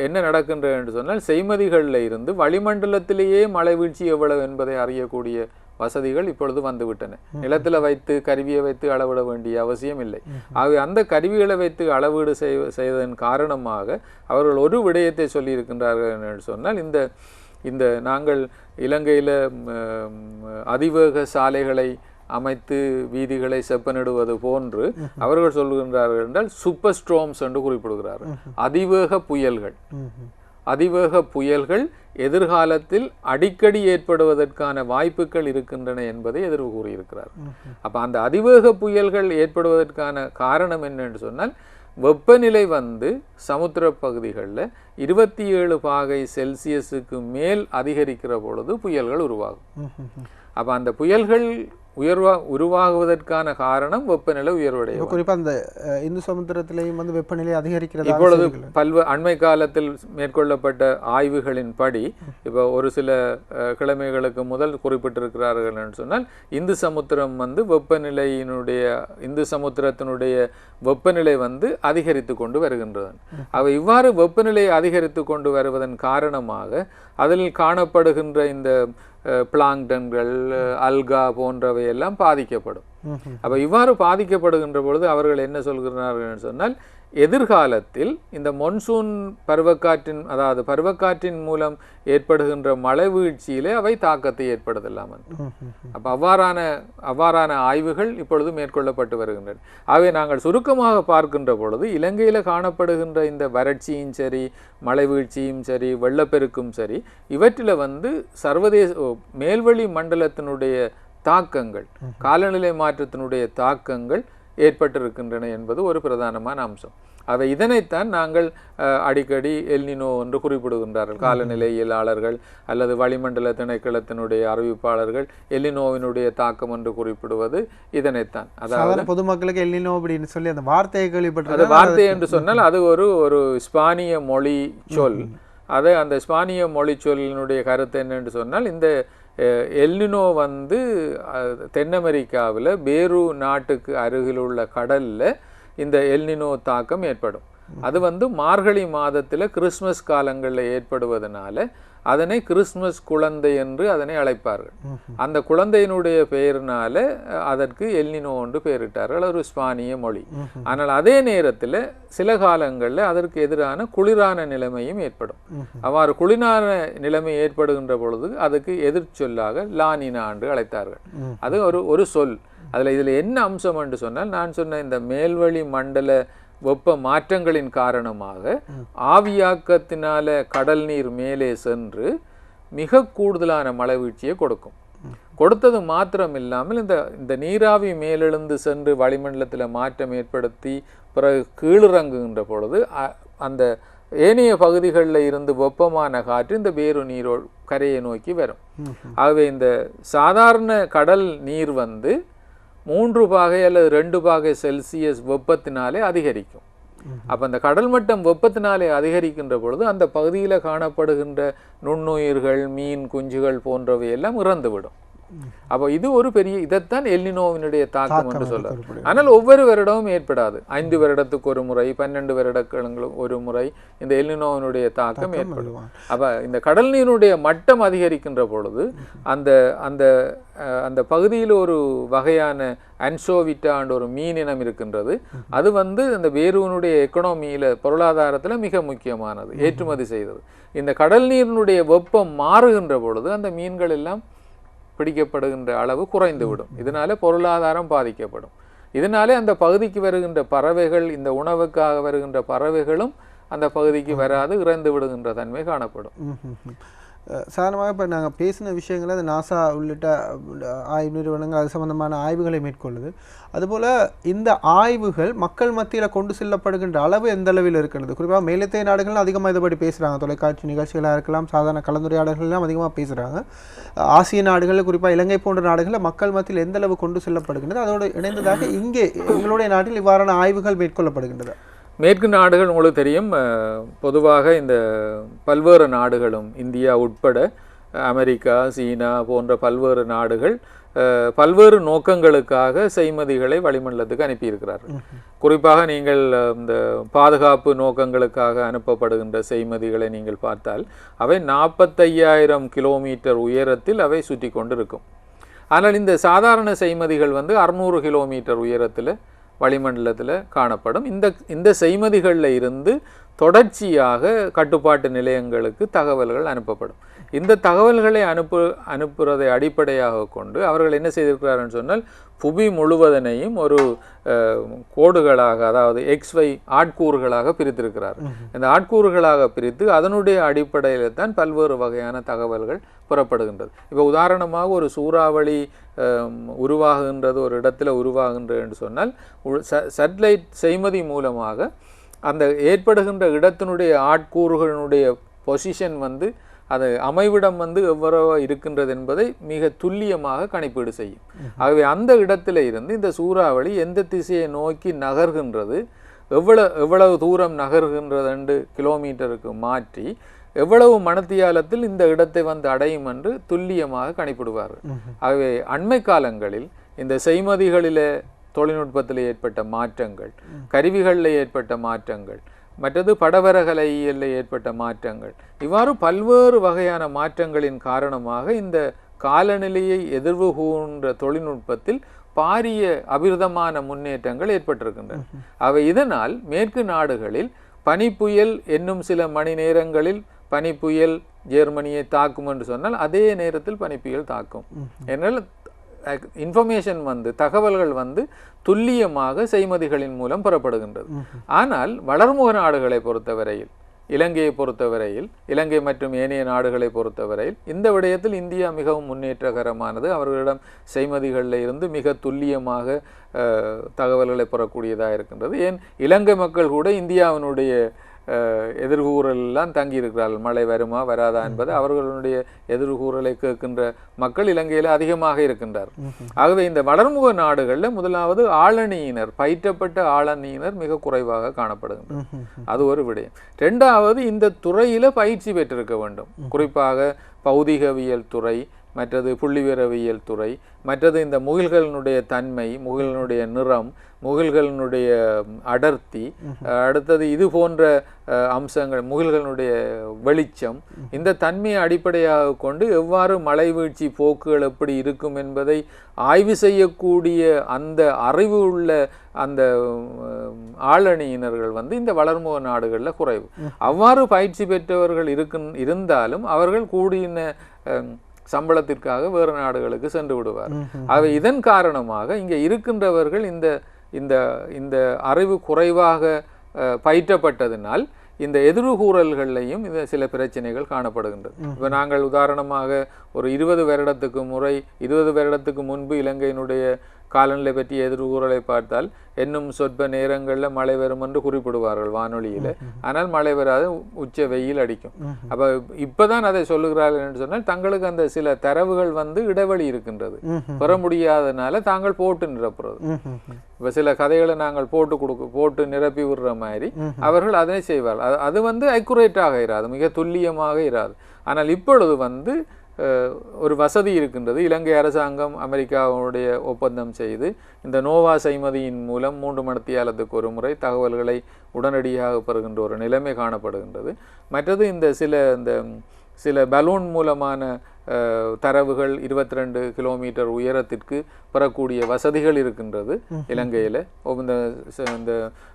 என்ன நடக்கின்றது என்று சொன்னால் செய்மதிகளில் இருந்து வளிமண்டலத்திலேயே மழை வீழ்ச்சி எவ்வளவு என்பதை அறியக்கூடிய வசதிகள் இப்பொழுது வந்துவிட்டன. நிலத்தில் வைத்து கருவியை வைத்து அளவிட வேண்டிய அவசியம் இல்லை. ஆகவே அந்த கருவிகளை வைத்து அளவீடு செய்வதன் காரணமாக அவர்கள் ஒரு விடயத்தை சொல்லியிருக்கின்றார்கள் என்று சொன்னால் இந்த நாங்கள் இலங்கையில் அதிவேக சாலைகளை அமைத்து வீதிகளை செப்பனிடுவது போன்று அவர்கள் சொல்லுகின்றார்கள் என்றால் சூப்பர் ஸ்ட்ரோம்ஸ் என்று குறிப்பிடுகிறார்கள். அதிவேக புயல்கள் எதிர்காலத்தில் அடிக்கடி ஏற்படுவதற்கான வாய்ப்புகள் இருக்கின்றன என்பதை எதிர்வு கூறியிருக்கிறார். அப்போ அந்த அதிவேக புயல்கள் ஏற்படுவதற்கான காரணம் என்னென்று சொன்னால் வெப்பநிலை சமுத்திர பகுதிகளில் 27 பாகை செல்சியஸுக்கு மேல் அதிகரிக்கிற பொழுது புயல்கள் உருவாகும். அப்போ அந்த புயல்கள் உருவாகுவதற்கான காரணம் வெப்பநிலை உயர்வடைய. குறிப்பாக அந்த இந்து சமுத்திரத்திலேயும் வெப்பநிலை அதிகரிக்கிறது. இப்பொழுது அண்மை காலத்தில் மேற்கொள்ளப்பட்ட ஆய்வுகளின்படி இப்போ ஒரு சில கிழமைகளுக்கு முதல் குறிப்பிட்டிருக்கிறார்கள் என்று சொன்னால் இந்து சமுத்திரம் இந்து சமுத்திரத்தினுடைய வெப்பநிலை அதிகரித்து கொண்டு வருகின்றது. அவை இவ்வாறு வெப்பநிலை அதிகரித்து கொண்டு வருவதன் காரணமாக அதில் காணப்படுகின்ற இந்த பிளாங்டன்கள், அல்கா போன்றவை எல்லாம் பாதிக்கப்படும். அப்போ இவ்வாறு பாதிக்கப்படுகின்ற பொழுது அவர்கள் என்ன சொல்கிறார்கள் சொன்னால் எதிர்காலத்தில் இந்த மொன்சூன் பருவக்காற்றின் மூலம் ஏற்படுகின்ற மழை வீழ்ச்சியிலே அவை தாக்கத்தை ஏற்படுத்தலாம். அப்போ அவ்வாறான ஆய்வுகள் இப்பொழுது மேற்கொள்ளப்பட்டு வருகின்றன. ஆகவே நாங்கள் சுருக்கமாக பார்க்கின்ற பொழுது இலங்கையில் காணப்படுகின்ற இந்த வறட்சியும் சரி, மழை வீழ்ச்சியும் சரி, வெள்ளப்பெருக்கும் சரி, இவற்றில் சர்வதேச மேல்வழி மண்டலத்தினுடைய தாக்கங்கள், காலநிலை மாற்றத்தினுடைய தாக்கங்கள் ஏற்பட்டிருக்கின்றன என்பது ஒரு பிரதானமான அம்சம். அவை இதனைத்தான் நாங்கள் அடிக்கடி எல்னினோ என்று குறிப்பிடுகின்றார்கள். காலநிலையியலாளர்கள் அல்லது வளிமண்டல திணைக்களத்தினுடைய அறிவிப்பாளர்கள் எல்னினோவினுடைய தாக்கம் என்று குறிப்பிடுவது இதனைத்தான். அதாவது பொதுமக்களுக்கு எல்னினோ அப்படின்னு சொல்லி அந்த வார்த்தையை கேள்விப்பட்ட வார்த்தை என்று சொன்னால் அது ஒரு ஸ்பானிய மொழி சொல். அதை அந்த ஸ்பானிய மொழிச்சொல்லினுடைய கருத்து என்னென்று சொன்னால், இந்த எல்னினோ வந்து தென் அமெரிக்காவில் பேரு நாட்டுக்கு அருகில் உள்ள கடலில் இந்த எல்னினோ தாக்கம் ஏற்படும். அது வந்து மார்கழி மாதத்தில் கிறிஸ்மஸ் காலங்களில் ஏற்படுவதனால அதனை கிறிஸ்மஸ் குழந்தை என்று அதனை அழைப்பார்கள். அந்த குழந்தையினுடைய பெயரினால அதற்கு எல்னினோ என்று பெயரிட்டார்கள். ஒரு ஸ்பானிய மொழி. ஆனால் அதே நேரத்தில் சில காலங்களில் அதற்கு எதிரான குளிரான நிலைமையும் ஏற்படும். அவ்வாறு குளிரான நிலைமை ஏற்படுகின்ற பொழுது அதுக்கு எதிர்ச்சொல்லாக லானினா என்று அழைத்தார்கள். அது ஒரு சொல். இதில் என்ன அம்சம் என்று சொன்னால், நான் சொன்ன இந்த மேல்வழி மண்டல வெப்ப மாற்றங்களின் காரணமாக ஆவியாக்கத்தினால கடல் நீர் மேலே சென்று மிக கூடுதலான மழை வீழ்ச்சியை கொடுக்கும். கொடுத்தது மாத்திரம் இல்லாமல் இந்த நீராவி மேலெழுந்து சென்று வளிமண்டலத்தில் மாற்றம் ஏற்படுத்தி பிறகு கீழிறங்குகின்ற பொழுது அந்த ஏனைய பகுதிகளில் இருந்து வெப்பமான காற்று இந்த வேறு நீரோ கரையை நோக்கி வரும். ஆகவே இந்த சாதாரண கடல் நீர் வந்து 3 பாகை அல்லது 2 பாகை செல்சியஸ் வெப்பத்தினாலே அதிகரிக்கும். அப்போ அந்த கடல் மட்டம் வெப்பத்தினாலே அதிகரிக்கின்ற பொழுது அந்த பகுதியில் காணப்படுகின்ற நுண்ணுயிர்கள், மீன் குஞ்சுகள் போன்றவை எல்லாம் இறந்துவிடும். அப்போ இது ஒரு பெரிய, இதைத்தான் எல்னினோவினுடைய தாக்கம் என்று சொல்றார். ஆனால் ஒவ்வொரு வருடமும் ஏற்படாது. 5 வருடத்துக்கு ஒரு முறை, 12 வருடங்களுக்கு ஒரு முறை இந்த எல்னினோவினுடைய தாக்கம் ஏற்படும். அப்ப இந்த கடல் நீருடைய மட்டம் அதிகரிக்கின்ற பொழுது அந்த அந்த அந்த பகுதியில் ஒரு வகையான அன்சோவிட்டான்ற ஒரு மீன் இனம் இருக்கின்றது. அது வந்து அந்த வேறுவனுடைய எக்கனாமியில, பொருளாதாரத்தில் மிக முக்கியமானது, ஏற்றுமதி செய்தது. இந்த கடல் நீரினுடைய வெப்பம் மாறுகின்ற பொழுது அந்த மீன்கள் எல்லாம் பிடிக்கப்படுகின்ற அளவு குறைந்துவிடும். இதனால பொருளாதாரம் பாதிக்கப்படும். இதனாலே அந்த பகுதிக்கு வருகின்ற பறவைகள், இந்த உணவுக்காக வருகின்ற பறவைகளும் அந்த பகுதிக்கு வராது, இறந்து விடுகின்ற தன்மை காணப்படும். சாதாரணமாக இப்போ நாங்கள் பேசின விஷயங்கள் அது நாசா உள்ளிட்ட ஆய்வு நிறுவனங்கள் அது சம்பந்தமான ஆய்வுகளை மேற்கொள்ளுது. அதுபோல் இந்த ஆய்வுகள் மக்கள் மத்தியில் கொண்டு செல்லப்படுகின்ற அளவு எந்த அளவில் இருக்கிறது? குறிப்பாக மேலத்தைய நாடுகள் அதிகமாக இதை பற்றி பேசுகிறாங்க. தொலைக்காட்சி நிகழ்ச்சிகளாக இருக்கலாம், சாதாரண கலந்துரையாடல்கள்லாம் அதிகமாக பேசுகிறாங்க. ஆசிய நாடுகளில், குறிப்பாக இலங்கை போன்ற நாடுகளில் மக்கள் மத்தியில் எந்த அளவு கொண்டு செல்லப்படுகின்றது? அதோடு இணைந்ததாக இங்கே எங்களுடைய நாட்டில் இவ்வாறான ஆய்வுகள் மேற்கொள்ளப்படுகின்றது. மேற்கு நாடுகள் உங்களுக்கு தெரியும், பொதுவாக இந்த பல்வேறு நாடுகளும், இந்தியா உட்பட அமெரிக்கா, சீனா போன்ற பல்வேறு நாடுகள் பல்வேறு நோக்கங்களுக்காக செய்மதிகளை வளிமண்டலத்துக்கு அனுப்பியிருக்கிறார்கள். குறிப்பாக நீங்கள் இந்த பாதுகாப்பு நோக்கங்களுக்காக அனுப்பப்படுகின்ற செய்மதிகளை நீங்கள் பார்த்தால் அவை 45,000 கிலோமீட்டர் உயரத்தில் அவை சுற்றி கொண்டு இருக்கும். ஆனால் இந்த சாதாரண செய்மதிகள் வந்து 600 கிலோமீட்டர் உயரத்தில் வளிமண்டலத்தில் காணப்படும். இந்த செய்மதிகளில் இருந்து தொடர்ச்சியாக கட்டுப்பாட்டு நிலையங்களுக்கு தகவல்கள் அனுப்பப்படும். இந்த தகவல்களை அனுப்புறதை அடிப்படையாக கொண்டு அவர்கள் என்ன செய்திருக்கிறார்கள் சொன்னால், புவி முழுவதனையும் ஒரு கோடுகளாக, அதாவது XY ஆட்கூறுகளாக பிரித்திருக்கிறார். இந்த ஆட்கூறுகளாக பிரித்து அதனுடைய அடிப்படையில் தான் பல்வேறு வகையான தகவல்கள் புறப்படுகின்றது. இப்போ உதாரணமாக ஒரு சூறாவளி உருவாகுகின்றது, ஒரு இடத்துல உருவாகின்றது என்று சொன்னால், சேட்டலைட் செய்மதி மூலமாக அந்த ஏற்படுகின்ற இடத்தினுடைய ஆட்கூறுகளினுடைய பொசிஷன் வந்து, அது அமைவிடம் வந்து எவ்வளவு இருக்கின்றது என்பதை மிக துல்லியமாக கணிப்பீடு செய்யும். ஆகவே அந்த இடத்துல இருந்து இந்த சூறாவளி எந்த திசையை நோக்கி நகர்கின்றது, எவ்வளவு தூரம் நகர்கின்றது என்று கிலோமீட்டருக்கு மாற்றி எவ்வளவு மணத்தியாலத்தில் இந்த இடத்தை வந்து அடையும் என்று துல்லியமாக கணிப்பிடுவார்கள். ஆகவே அண்மை காலங்களில் இந்த செய்மதிகளிலே தொழில்நுட்பத்தில் ஏற்பட்ட மாற்றங்கள், கருவிகளில் ஏற்பட்ட மாற்றங்கள், மற்றது படவரகலையில் ஏற்பட்ட மாற்றங்கள், இவ்வாறு பல்வேறு வகையான மாற்றங்களின் காரணமாக இந்த காலநிலையை எதிர்வு கூறுகின்ற தொழில்நுட்பத்தில் பாரிய அபிர்தமான முன்னேற்றங்கள் ஏற்பட்டிருக்கின்றன. அவை இதனால் மேற்கு நாடுகளில் பனிப்புயல் என்னும் சில மணி நேரங்களில் பனிப்புயல் ஜெர்மனியை தாக்கும் என்று சொன்னால் அதே நேரத்தில் பனிப்புயல் தாக்கும். என்னால் இன்ஃபர்மேஷன் வந்து, தகவல்கள் வந்து துல்லியமாக செய்மதிகளின் மூலம் பெறப்படுகின்றது. ஆனால் வளர்முக நாடுகளை பொறுத்தவரையில், இலங்கையை பொறுத்தவரையில், இலங்கை மற்றும் ஏனைய நாடுகளை பொறுத்தவரையில் இந்த விடயத்தில் இந்தியா மிகவும் முன்னேற்றகரமானது. அவர்களிடம் செய்மதிகளில் இருந்து மிக துல்லியமாக தகவல்களை பெறக்கூடியதாக இருக்கின்றது. ஏன் இலங்கை மக்கள் கூட இந்தியாவினுடைய எதிர்கூறலெல்லாம் தங்கியிருக்கிறார்கள். மழை வருமா வராதா என்பது அவர்களுடைய எதிர்கூறலை கேட்கின்ற மக்கள் இலங்கையில் அதிகமாக இருக்கின்றார். ஆகவே இந்த வளர்முக நாடுகளில் முதலாவது ஆளணியினர், பயிற்றப்பட்ட ஆளணியினர் மிக குறைவாக காணப்படுகின்றனர். அது ஒரு விடயம். ரெண்டாவது, இந்த துறையில பயிற்சி பெற்றிருக்க வேண்டும். குறிப்பாக பௌதிகவியல் துறை, மற்றது புள்ளிவிவரவியல் துறை, மற்றது இந்த முகில்களினுடைய தன்மை, முகில்களுடைய நிறம், முகில்களினுடைய அடர்த்தி, அடுத்தது இது போன்ற அம்சங்கள், முகில்களுடைய வெளிச்சம், இந்த தன்மையை அடிப்படையாக கொண்டு எவ்வாறு மழை வீழ்ச்சி போக்குகள் எப்படி இருக்கும் என்பதை ஆய்வு செய்யக்கூடிய அந்த அறிவு உள்ள அந்த ஆளணியினர்கள் இந்த வளர்முக நாடுகளில் குறைவு. அவ்வாறு பயிற்சி பெற்றவர்கள் இருந்தாலும் அவர்கள் கூடின சம்பளத்திற்காக வேறு நாடுகளுக்கு சென்று விடுவார். ஆகவே இதன் காரணமாக இங்கே இருக்கின்றவர்கள் இந்த இந்த இந்த அறிவு குறைவாக பயிற்றப்பட்டதினால் இந்த எதிர்கூறல்கள்லையும் இந்த சில பிரச்சனைகள் காணப்படுகின்றது. இப்போ நாங்கள் உதாரணமாக ஒரு 20 வருடத்துக்கு முன்பு இலங்கையினுடைய காலநிலை பற்றிய எதிர்கூறலை பார்த்தால் இன்னும் சொற்ப நேரங்களில் மழை வரும் என்று குறிப்பிடுவார்கள் வானொலியில். ஆனால் மழை வராது, உச்ச வெயில் அடிக்கும். அப்போ இப்போதான் அதை சொல்லுகிறார்கள் என்று சொன்னால் தங்களுக்கு அந்த சில தரவுகள் இடைவெளி இருக்கின்றது, பெற முடியாதனால தாங்கள் போட்டு நிரப்புறது. இப்போ சில கதைகளை நாங்கள் போட்டு நிரப்பி விடுற மாதிரி அவர்கள் அதனை செய்வார்கள். அது அக்குரேட்டாக இராது, மிக துல்லியமாக இராது. ஆனால் இப்பொழுது ஒரு வசதி இருக்கின்றது. இலங்கை அரசாங்கம் அமெரிக்காவுடைய ஒப்பந்தம் செய்து இந்த நோவா செய்மதியின் மூலம் 3 மணித்தியாலத்துக்கு ஒரு முறை தகவல்களை உடனடியாக பெறுகின்ற ஒரு நிலைமை காணப்படுகின்றது. மற்றது சில பலூன் மூலமான தரவுகள் 22 கிலோமீட்டர் உயரத்திற்கு பெறக்கூடிய வசதிகள் இருக்கின்றது இலங்கையில். இந்த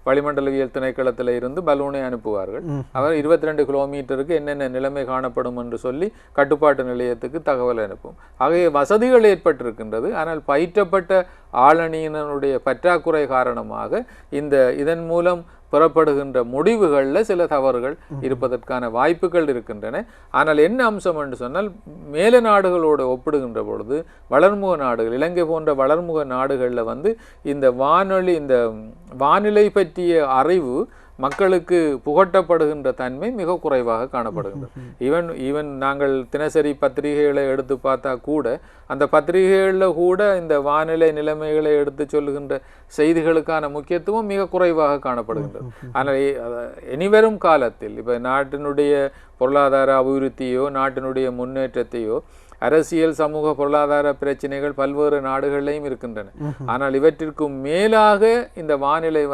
வளிமண்டலவியல் திணைக்களத்தில் இருந்து பலூனை அனுப்புவார்கள். அவர் 22 கிலோமீட்டருக்கு என்னென்ன நிலைமை காணப்படும் என்று சொல்லி கட்டுப்பாட்டு நிலையத்துக்கு தகவல் அனுப்பும். ஆகவே வசதிகள் ஏற்பட்டிருக்கின்றது. ஆனால் பயிற்றப்பட்ட ஆளணியினருடைய பற்றாக்குறை காரணமாக இதன் மூலம் பெறப்படுகின்ற முடிவுகளில் சில தவறுகள் இருப்பதற்கான வாய்ப்புகள் இருக்கின்றன. ஆனால் என்ன அம்சம் என்று சொன்னால், மேல நாடுகளோடு ஒப்பிடுகின்ற பொழுது வளர்முக நாடுகள், இலங்கை போன்ற வளர்முக நாடுகளில் இந்த வானிலை பற்றிய அறிவு மக்களுக்கு புகட்டப்படுகின்ற தன்மை மிக குறைவாக காணப்படுகின்றது. ஈவன் நாங்கள் தினசரி பத்திரிகைகளை எடுத்து பார்த்தா கூட அந்த பத்திரிகைகளில் கூட இந்த வானிலை நிலைமைகளை எடுத்து சொல்லுகின்ற செய்திகளுக்கான முக்கியத்துவம் மிக குறைவாக காணப்படுகின்றது. ஆனால் இனிவரும் காலத்தில் இப்போ நாட்டினுடைய பொருளாதார அபிவிருத்தியோ நாட்டினுடைய முன்னேற்றத்தையோ அரசியல் சமூக பொருளாதார பிரச்சனைகள் பல்வேறு நாடுகளிலையும் இருக்கின்றன. ஆனால் இவற்றிற்கும் மேலாக இந்த வானிலை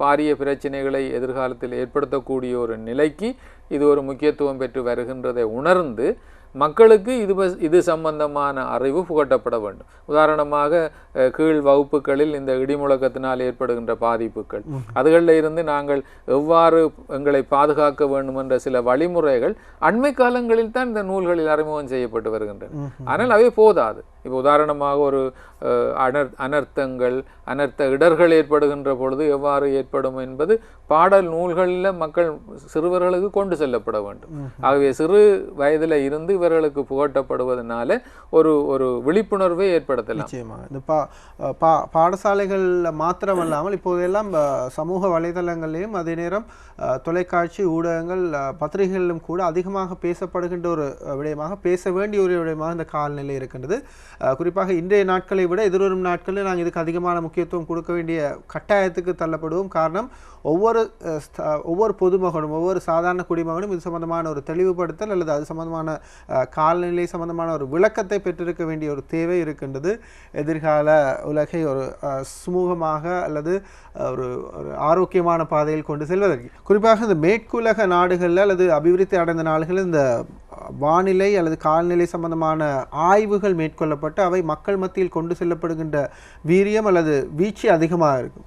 பாரிய பிரச்சனைகளை எதிர்காலத்தில் ஏற்படுத்தக்கூடிய ஒரு நிலைக்கு இது ஒரு முக்கியத்துவம் பெற்று வருகின்றதை உணர்ந்து மக்களுக்கு இது சம்பந்தமான அறிவு புகட்டப்பட வேண்டும். உதாரணமாக கீழ் வகுப்புகளில் இந்த இடிமுழக்கத்தினால் ஏற்படுகின்ற பாதிப்புகள், அதுகளில் இருந்து நாங்கள் எவ்வாறு எங்களை பாதுகாக்க வேண்டும் என்ற சில வழிமுறைகள் அண்மை காலங்களில் தான் இந்த நூல்களில் அறிமுகம் செய்யப்பட்டு வருகின்றன. ஆனால் அவை போதாது. இப்போ உதாரணமாக ஒரு அனர்த்த இடர்கள் ஏற்படுகின்ற பொழுது எவ்வாறு ஏற்படும் என்பது பாடல் நூல்களில் மக்கள் சிறுவர்களுக்கு கொண்டு செல்லப்பட வேண்டும். ஆகவே சிறு வயதில் இருந்து இவர்களுக்கு புகட்டப்படுவதனால ஒரு விழிப்புணர்வை ஏற்படுத்தலாம். நிச்சயமாக இந்த பாடசாலைகள் மாத்திரமல்லாமல் இப்போதெல்லாம் சமூக வலைதளங்களிலும் அதே நேரம் தொலைக்காட்சி ஊடகங்கள் பத்திரிகைகளிலும் கூட அதிகமாக பேசப்படுகின்ற ஒரு விடயமாக, பேச வேண்டிய ஒரு விடயமாக இந்த காலநிலை இருக்கின்றது. குறிப்பாக இன்றைய நாட்களை விட எதிர்வரும் நாட்களில் நாங்கள் இதுக்கு அதிகமான முக்கியத்துவம் கொடுக்க வேண்டிய கட்டாயத்துக்கு தள்ளப்படுவோம். காரணம், ஒவ்வொரு பொதுமகனும் ஒவ்வொரு சாதாரண குடிமகனும் இது சம்பந்தமான ஒரு தெளிவுபடுத்தல் அல்லது அது சம்பந்தமான காலநிலை சம்பந்தமான ஒரு விளக்கத்தை பெற்றிருக்க வேண்டிய ஒரு தேவை இருக்கின்றது. எதிர்கால உலகை ஒரு சுமூகமாக அல்லது ஒரு ஆரோக்கியமான பாதையில் கொண்டு செல்வதற்கு, குறிப்பாக இந்த மேற்குலக நாடுகளில் அல்லது அபிவிருத்தி அடைந்த நாடுகளில் இந்த வானிலை அல்லது காலநிலை சம்பந்தமான ஆய்வுகள் மேற்கொள்ளப்பட்டு அவை மக்கள் மத்தியில் கொண்டு செல்லப்படுகின்ற வீரியம் அல்லது வீழ்ச்சி அதிகமாக இருக்கும்.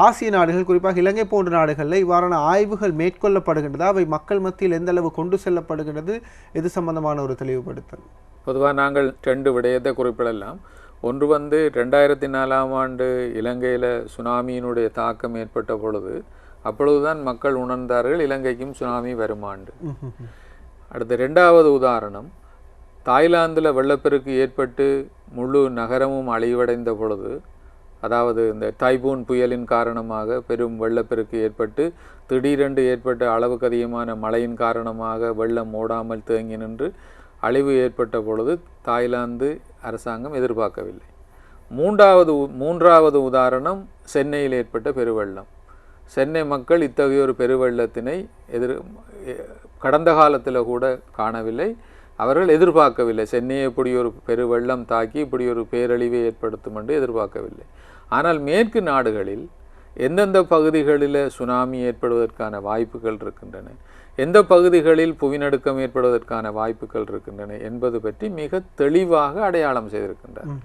ஆசிய நாடுகள், குறிப்பாக இலங்கை போன்ற நாடுகளில் இவ்வாறான ஆய்வுகள் மேற்கொள்ளப்படுகின்றது. அவை மக்கள் மத்தியில் எந்த அளவு கொண்டு செல்லப்படுகின்றது, இது சம்பந்தமான ஒரு தெளிவுபடுத்தல். பொதுவாக நாங்கள் 2 விடயத்தை குறிப்பிடலாம். ஒன்று 2004ஆம் ஆண்டு இலங்கையில் சுனாமியினுடைய தாக்கம் ஏற்பட்ட பொழுது அப்பொழுதுதான் மக்கள் உணர்ந்தார்கள் இலங்கைக்கும் சுனாமி வருமாண்டு. அடுத்த 2வது உதாரணம், தாய்லாந்தில் வெள்ளப்பெருக்கு ஏற்பட்டு முழு நகரமும் அழிவடைந்த பொழுது அதாவது இந்த டைபூன் புயலின் காரணமாக பெரும் வெள்ளப்பெருக்கு ஏற்பட்டு திடீரென்று ஏற்பட்ட அளவுக்கு அதிகமான மழையின் காரணமாக வெள்ளம் ஓடாமல் தேங்கி நின்று அழிவு ஏற்பட்ட பொழுது தாய்லாந்து அரசாங்கம் எதிர்பார்க்கவில்லை. மூன்றாவது உதாரணம் சென்னையில் ஏற்பட்ட பெருவெள்ளம். சென்னை மக்கள் இத்தகைய ஒரு பெருவெள்ளத்தினை கடந்த காலத்தில் கூட காணவில்லை, அவர்கள் எதிர்பார்க்கவில்லை. சென்னையை இப்படி ஒரு பெருவெள்ளம் தாக்கி இப்படி ஒரு பேரழிவை ஏற்படுத்தும் என்று எதிர்பார்க்கவில்லை. ஆனால் மேற்கு நாடுகளில் எந்தெந்த பகுதிகளில் சுனாமி ஏற்படுவதற்கான வாய்ப்புகள் இருக்கின்றன, எந்த பகுதிகளில் புவிநடுக்கம் ஏற்படுவதற்கான வாய்ப்புகள் இருக்கின்றன என்பது பற்றி மிக தெளிவாக அடையாளம் செய்திருக்கின்றனர்.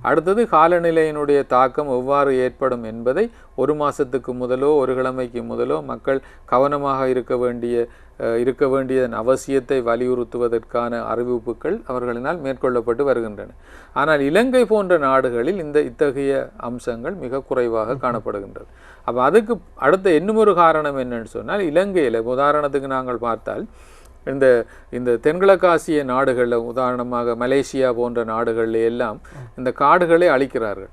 அடுத்தது காலநிலையினுடைய தாக்கம் எவ்வாறு ஏற்படும் என்பதை ஒரு மாதத்துக்கு முதலோ ஒரு கிழமைக்கு முதலோ மக்கள் கவனமாக இருக்க வேண்டியதன் அவசியத்தை வலியுறுத்துவதற்கான அறிவிப்புகள் அவர்களினால் மேற்கொள்ளப்பட்டு வருகின்றன. ஆனால் இலங்கை போன்ற நாடுகளில் இத்தகைய அம்சங்கள் மிக குறைவாக காணப்படுகின்றது. அப்போ அதுக்கு அடுத்த இன்னுமொரு காரணம் என்னன்னு சொன்னால், இலங்கையில் உதாரணத்துக்கு நாங்கள் பார்த்தால் இந்த தென்கிழக்காசிய நாடுகளில் உதாரணமாக மலேசியா போன்ற நாடுகளில் எல்லாம் இந்த காடுகளை அழிக்கிறார்கள்.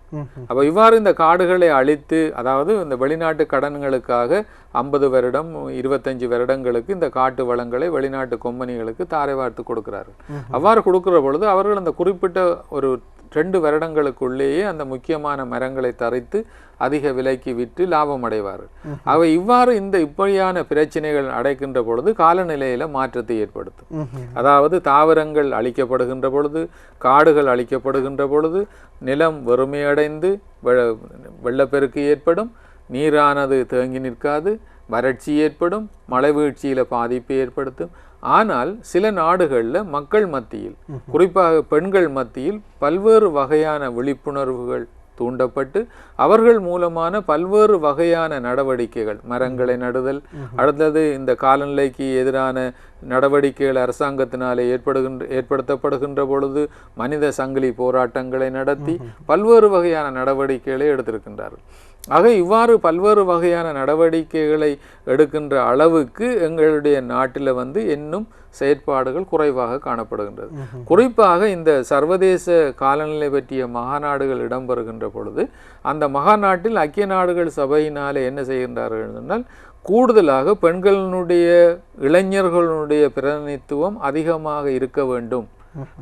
அப்போ இவ்வாறு இந்த காடுகளை அழித்து, அதாவது இந்த வெளிநாட்டு கடன்களுக்காக 50 வருடம் 25 வருடங்களுக்கு இந்த காட்டு வளங்களை வெளிநாட்டு கொம்பனிகளுக்கு தாரை வார்த்து கொடுக்கிறார்கள். அவ்வாறு கொடுக்கிற பொழுது அவர்கள் அந்த குறிப்பிட்ட ஒரு 2 வருடங்களுக்குள்ளேயே அந்த முக்கியமான மரங்களை தரித்து அதிக விலைக்கு விற்று லாபம் அடைவார்கள். அவை இவ்வாறு இப்படியான பிரச்சனைகள் அடைக்கின்ற பொழுது காலநிலையில மாற்றத்தை ஏற்படுத்தும். அதாவது தாவரங்கள் அழிக்கப்படுகின்ற பொழுது, காடுகள் அழிக்கப்படுகின்ற பொழுது நிலம் வறுமையடைந்து வெள்ளப்பெருக்கு ஏற்படும், நீரானது தேங்கி நிற்காது, வறட்சி ஏற்படும், மழை வீழ்ச்சியில பாதிப்பை ஏற்படுத்தும். ஆனால் சில நாடுகளில் மக்கள் மத்தியில், குறிப்பாக பெண்கள் மத்தியில் பல்வேறு வகையான விழிப்புணர்வுகள் தூண்டப்பட்டு அவர்கள் மூலமான பல்வேறு வகையான நடவடிக்கைகள், மரங்களை நடுதல், அடுத்தது இந்த காலநிலைக்கு எதிரான நடவடிக்கைகள் அரசாங்கத்தினாலே ஏற்படுத்தப்படுகின்ற பொழுது மனித சங்கிலி போராட்டங்களை நடத்தி பல்வேறு வகையான நடவடிக்கைகளை எடுத்திருக்கின்றார்கள். ஆக இவ்வாறு பல்வேறு வகையான நடவடிக்கைகளை எடுக்கின்ற அளவுக்கு எங்களுடைய நாட்டில் இன்னும் செயற்பாடுகள் குறைவாக காணப்படுகின்றது. குறிப்பாக இந்த சர்வதேச காலநிலை பற்றிய மகாநாடுகள் இடம்பெறுகின்ற பொழுது அந்த மகாநாட்டில் ஐக்கிய நாடுகள் சபையினாலே என்ன செய்கின்றார்கள் என்றால், கூடுதலாக பெண்களுடைய இளைஞர்களுடைய பிரதிநிதித்துவம் அதிகமாக இருக்க வேண்டும்.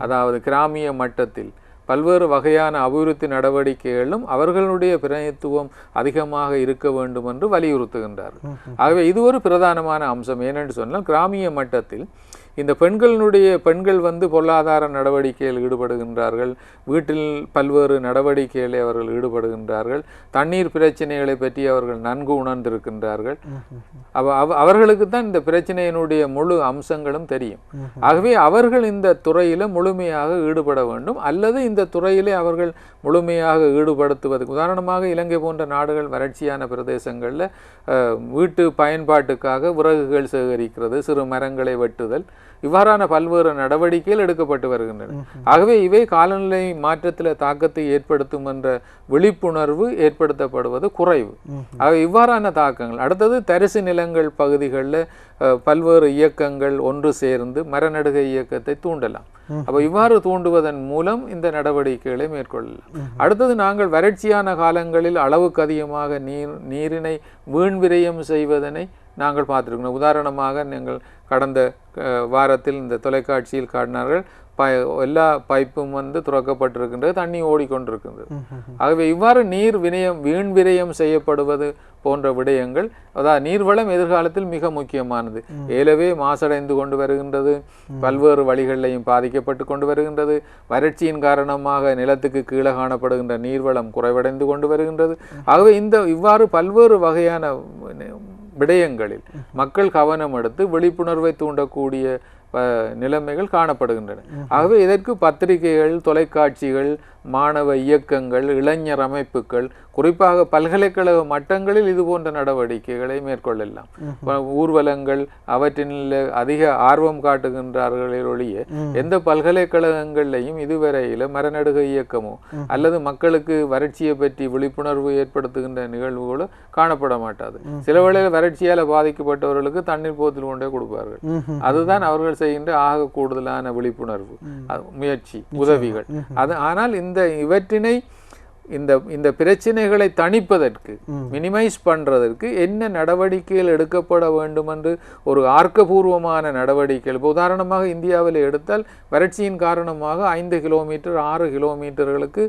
அதாவது கிராமிய மட்டத்தில் பல்வேறு வகையான அபிவிருத்தி நடவடிக்கைகளும் அவர்களுடைய பிரதிநிதித்துவம் அதிகமாக இருக்க வேண்டும் என்று வலியுறுத்துகின்றார்கள். ஆகவே இது ஒரு பிரதானமான அம்சம். ஏனென்று சொன்னால், கிராமிய மட்டத்தில் இந்த பெண்கள் பொருளாதார நடவடிக்கையில் ஈடுபடுகின்றார்கள், வீட்டில் பல்வேறு நடவடிக்கைகளை அவர்கள் ஈடுபடுகின்றார்கள், தண்ணீர் பிரச்சனைகளை பற்றி அவர்கள் நன்கு உணர்ந்திருக்கின்றார்கள். அவர்களுக்கு தான் இந்த பிரச்சனையினுடைய முழு அம்சங்களும் தெரியும். ஆகவே அவர்கள் இந்த துறையில முழுமையாக ஈடுபட வேண்டும், அல்லது இந்த துறையிலே அவர்கள் முழுமையாக ஈடுபடுத்துவதற்கு, உதாரணமாக இலங்கை போன்ற நாடுகள் வறட்சியான பிரதேசங்களில் வீட்டு பயன்பாட்டுக்காக விறகுகள் சேகரிக்கிறது, சிறு மரங்களை வெட்டுதல், இவ்வாறான பல்வேறு நடவடிக்கைகள் எடுக்கப்பட்டு வருகின்றன. ஆகவே இவை காலநிலை மாற்றத்தில் தாக்கத்தை ஏற்படுத்தும் என்ற விழிப்புணர்வு ஏற்படுத்தப்படுவது குறைவு. ஆகவே இவ்வாறான தாக்கங்கள். அடுத்தது தரிசு நிலங்கள் பகுதிகளில் பல்வேறு இயக்கங்கள் ஒன்று சேர்ந்து மரநடுகை இயக்கத்தை தூண்டலாம். அப்போ இவ்வாறு தூண்டுவதன் மூலம் இந்த நடவடிக்கைகளை மேற்கொள்ளலாம். அடுத்தது, நாங்கள் வறட்சியான காலங்களில் அளவுக்கு அதிகமாக நீரினை வீண் விரயம் செய்வதனை நாங்கள் பார்த்துருக்கணும். உதாரணமாக நீங்கள் கடந்த வாரத்தில் இந்த தொலைக்காட்சியில் காட்டினார்கள், எல்லா பைப்பும் துறக்கப்பட்டிருக்கின்றது, தண்ணி ஓடிக்கொண்டிருக்கின்றது. ஆகவே இவ்வாறு வீண் விரயம் செய்யப்படுவது போன்ற விடயங்கள், அதாவது நீர்வளம் எதிர்காலத்தில் மிக முக்கியமானது. ஏலவே மாசடைந்து கொண்டு வருகின்றது, பல்வேறு வழிகளிலையும் பாதிக்கப்பட்டு கொண்டு வருகின்றது. வறட்சியின் காரணமாக நிலத்துக்கு கீழே காணப்படுகின்ற நீர்வளம் குறைவடைந்து கொண்டு வருகின்றது. ஆகவே இவ்வாறு பல்வேறு வகையான விடயங்களில் மக்கள் கவனம் எடுத்து விழிப்புணர்வை தூண்டக்கூடிய நிலைமைகள் காணப்படுகின்றன. ஆகவே இதற்கு பத்திரிகைகள், தொலைக்காட்சிகள், மாணவ இயக்கங்கள், இளைஞர் அமைப்புகள், குறிப்பாக பல்கலைக்கழக மட்டங்களில் இது போன்ற நடவடிக்கைகளை மேற்கொள்ளலாம். ஊர்வலங்கள் அவற்றில் அதிக ஆர்வம் காட்டுகின்றார்களே ஒழிய எந்த பல்கலைக்கழகங்களையும் இதுவரையில மரநடுகை இயக்கமோ அல்லது மக்களுக்கு வறட்சியை பற்றி விழிப்புணர்வு ஏற்படுத்துகின்ற நிகழ்வுகளோ காணப்பட மாட்டாது. சில வேளையில் வறட்சியால் பாதிக்கப்பட்டவர்களுக்கு தண்ணீர் போத்தில் கொண்டே கொடுப்பார்கள். அதுதான் அவர்கள் செய்கின்ற ஆக கூடுதலான விழிப்புணர்வு முயற்சி, உதவிகள். ஆனால் இவற்றினை இந்த இந்த பிரச்சனைகளை தணிப்பதற்கு மினிமைஸ் பண்றதற்கு என்ன நடவடிக்கைகள் எடுக்கப்பட வேண்டும் என்று ஒரு ஆர்க்கபூர்வமான நடவடிக்கைகள். இப்போ உதாரணமாக இந்தியாவில் எடுத்தால் வறட்சியின் காரணமாக 5 கிலோமீட்டர் 6 கிலோமீட்டர்களுக்கு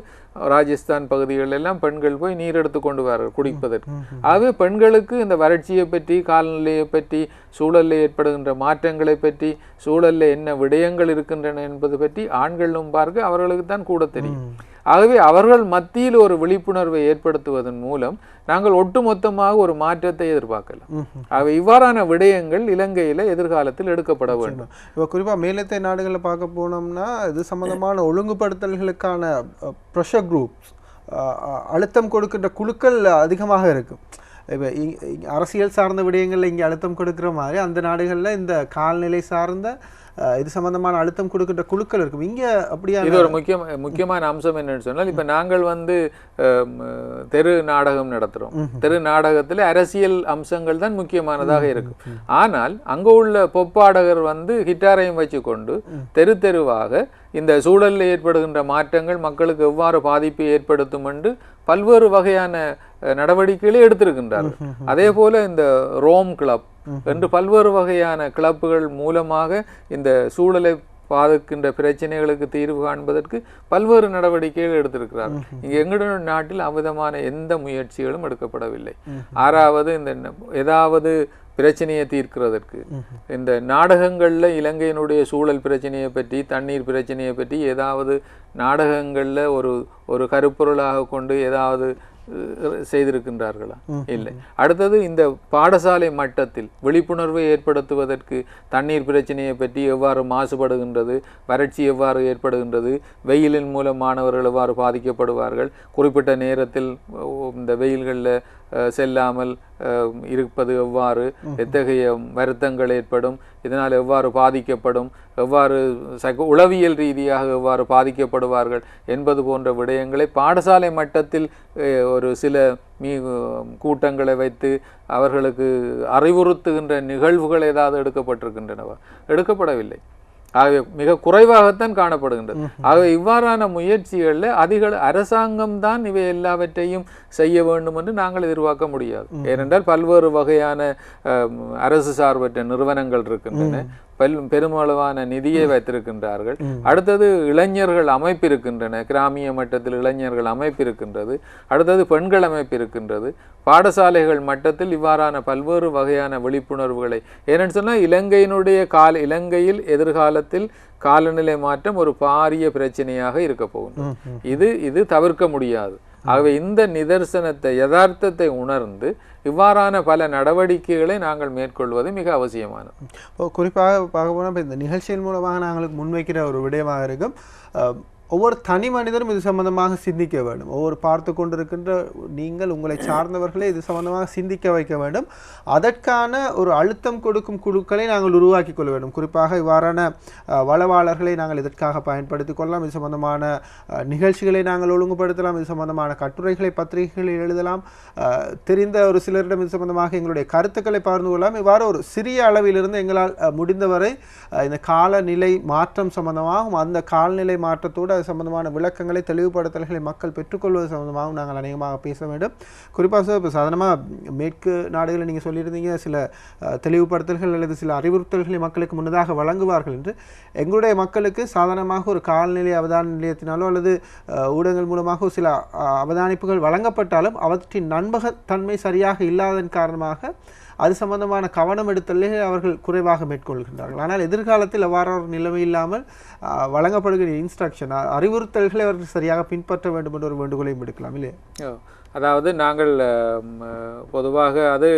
ராஜஸ்தான் பகுதிகள் எல்லாம் பெண்கள் போய் நீர் எடுத்து கொண்டு வரார்கள் குடிப்பதற்கு. ஆகவே பெண்களுக்கு இந்த வறட்சியை பற்றி, காலநிலையை பற்றி, சூழலில் ஏற்படுகின்ற மாற்றங்களை பற்றி, சூழலில் என்ன விடயங்கள் இருக்கின்றன என்பது பற்றி ஆண்களும் பார்க்க அவர்களுக்கு தான் கூட தெரியும். ஆகவே அவர்கள் மத்தியில் ஒரு விழிப்புணர்வை ஏற்படுத்துவதன் மூலம் நாங்கள் ஒட்டுமொத்தமாக ஒரு மாற்றத்தை எதிர்பார்க்கலாம். ஆகவே இவ்வாறான விடயங்கள் இலங்கையில எதிர்காலத்தில் எடுக்கப்பட வேண்டும். இப்போ குறிப்பா மேலத்தை நாடுகளில் பார்க்க போனோம்னா இது சம்பந்தமான ஒழுங்குபடுத்தல்களுக்கான ப்ரெஷர் குரூப்ஸ், அழுத்தம் கொடுக்கின்ற குழுக்கள் அதிகமாக இருக்கும். இப்போ அரசியல் சார்ந்த விடயங்களில் இங்கே அழுத்தம் கொடுக்குற மாதிரி அந்த நாடுகளில் இந்த கால்நிலை சார்ந்த இது சம்பந்தமான அழுத்தம் கொடுக்கின்ற குழுக்கள் இருக்கும். இங்கே அப்படியா? இது ஒரு முக்கியமான அம்சம் என்னன்னு சொன்னால், இப்போ நாங்கள் தெரு நாடகம் நடத்துகிறோம். தெரு நாடகத்தில் அரசியல் அம்சங்கள் தான் முக்கியமானதாக இருக்கும். ஆனால் அங்கே உள்ள பொப்பாடகர் கிட்டாரையும் வச்சு கொண்டு தெரு தெருவாக இந்த சூழலில் ஏற்படுகின்ற மாற்றங்கள் மக்களுக்கு எவ்வாறு பாதிப்பை ஏற்படுத்தும் என்று பல்வேறு வகையான நடவடிக்கைகளை எடுத்திருக்கின்றார்கள். அதே போல இந்த ரோம் கிளப் என்று பல்வேறு வகையான கிளப்புகள் மூலமாக இந்த சூழலை பாதிக்கின்ற பிரச்சனைகளுக்கு தீர்வு காண்பதற்கு பல்வேறு நடவடிக்கைகள் எடுத்திருக்கிறார்கள். இங்கே எங்களுடைய நாட்டில் அவ்விதமான எந்த முயற்சிகளும் எடுக்கப்படவில்லை. ஆறாவது, இந்த ஏதாவது பிரச்சனையை தீர்க்கிறதற்கு இந்த நாடகங்கள்ல இலங்கையினுடைய சூழல் பிரச்சனையை பற்றி, தண்ணீர் பிரச்சனையை பற்றி ஏதாவது நாடகங்கள்ல ஒரு கருப்பொருளாக கொண்டு ஏதாவது செய்திருக்கின்றார்களா? இல்லை. அடுத்தது, இந்த பாடசாலை மட்டத்தில் விழிப்புணர்வை ஏற்படுத்துவதற்கு தண்ணீர் பிரச்சனையை பற்றி எவ்வாறு மாசுபடுகின்றது, வறட்சி எவ்வாறு ஏற்படுகின்றது, வெயிலின் மூலம் மாணவர்கள் எவ்வாறு பாதிக்கப்படுவார்கள், குறிப்பிட்ட நேரத்தில் இந்த வெயில்களில் செல்லாமல் இருப்பது எவ்வாறு, எத்தகைய வருத்தங்கள் ஏற்படும், இதனால் எவ்வாறு பாதிக்கப்படும், எவ்வாறு உளவியல் ரீதியாக எவ்வாறு பாதிக்கப்படுவார்கள் என்பது போன்ற விடயங்களை பாடசாலை மட்டத்தில் ஒரு சில கூட்டங்களை வைத்து அவர்களுக்கு அறிவுறுத்துகின்ற நிகழ்வுகள் ஏதாவது எடுக்கப்பட்டிருக்கின்றனவா? எடுக்கப்படவில்லை. ஆகவே மிக குறைவாகத்தான் காணப்படுகின்றது. ஆகவே இவ்வாறான முயற்சிகளில் அரசாங்கம் தான் இவை எல்லாவற்றையும் செய்ய வேண்டும் என்று நாங்கள் எதிர்பார்க்க முடியாது. ஏனென்றால் பல்வேறு வகையான அரசு சார்பற்ற நிறுவனங்கள் இருக்கின்றன, பெருமளவான நிதியை வைத்திருக்கின்றார்கள். அடுத்தது, இளைஞர்கள் அமைப்பு இருக்கின்றன, கிராமிய மட்டத்தில் இளைஞர்கள் அமைப்பு இருக்கின்றது. அடுத்தது, பெண்கள் அமைப்பு இருக்கின்றது. பாடசாலைகள் மட்டத்தில் இவ்வாறான பல்வேறு வகையான விழிப்புணர்வுகளை, ஏனென்று சொன்னால் இலங்கையில் எதிர்காலத்தில் காலநிலை மாற்றம் ஒரு பாரிய பிரச்சனையாக இருக்க போகும். இது தவிர்க்க முடியாது. ஆகவே இந்த நிதர்சனத்தை, யதார்த்தத்தை உணர்ந்து இவ்வாறான பல நடவடிக்கைகளை நாங்கள் மேற்கொள்வது மிக அவசியமானது. குறிப்பாக பார்க்க போனால் இந்த நிகழ்ச்சியின் மூலமாக நாங்களுக்கு முன்வைக்கிற ஒரு விடயமாக இருக்கும். ஒவ்வொரு தனி மனிதரும் இது சம்பந்தமாக சிந்திக்க வேண்டும். ஒவ்வொரு பார்த்து கொண்டிருக்கின்ற நீங்கள், உங்களை சார்ந்தவர்களே இது சம்பந்தமாக சிந்திக்க வைக்க வேண்டும். அதற்கான ஒரு அழுத்தம் கொடுக்கும் குழுக்களை நாங்கள் உருவாக்கி கொள்ள வேண்டும். குறிப்பாக இவ்வாறான வளவாளர்களை நாங்கள் இதற்காக பயன்படுத்திக் கொள்ளலாம். இது சம்பந்தமான நிகழ்ச்சிகளை நாங்கள் ஒழுங்குபடுத்தலாம். இது சம்பந்தமான கட்டுரைகளை பத்திரிகைகளில் எழுதலாம். தெரிந்த ஒரு சிலரிடம் இது சம்பந்தமாக எங்களுடைய கருத்துக்களை பகிர்ந்து கொள்ளலாம். இவ்வாறு ஒரு சிறிய அளவிலிருந்து எங்களால் முடிந்தவரை இந்த காலநிலை மாற்றம் சம்பந்தமாகவும் அந்த காலநிலை மாற்றத்தோடு சம்பந்தமான விளக்கங்களை, தெளிவுபடுத்தல்களை மக்கள் பெற்றுக்கொள்வது சம்பந்தமாகவும் நாங்கள் அநேகமாக பேச வேண்டும். குறிப்பாக சார், இப்போ சாதாரணமாக மேற்கு நாடுகளில் நீங்கள் சொல்லியிருந்தீங்க சில தெளிவுபடுத்தல்கள் அல்லது சில அறிவுறுத்தல்களை மக்களுக்கு முன்னதாக வழங்குவார்கள் என்று. எங்களுடைய மக்களுக்கு சாதாரணமாக ஒரு காலநிலை அவதான நிலையத்தினாலோ அல்லது ஊடகங்கள் மூலமாக சில அவதானிப்புகள் வழங்கப்பட்டாலும் அவற்றின் நம்பகத்தன்மை சரியாக இல்லாததன் காரணமாக அது சம்பந்தமான கவனம் எடுத்தலே அவர்கள் குறைவாக மேற்கொள்கின்றார்கள். ஆனால் எதிர்காலத்தில் அவ்வாறு ஒரு நிலைமை இல்லாமல் வழங்கப்படுகிற இன்ஸ்ட்ரக்ஷன், அறிவுறுத்தல்களை அவர்கள் சரியாக பின்பற்ற வேண்டும் என்ற ஒரு வேண்டுகோளையும் எடுக்கலாம் இல்லையா? அதாவது நாங்கள் பொதுவாக அது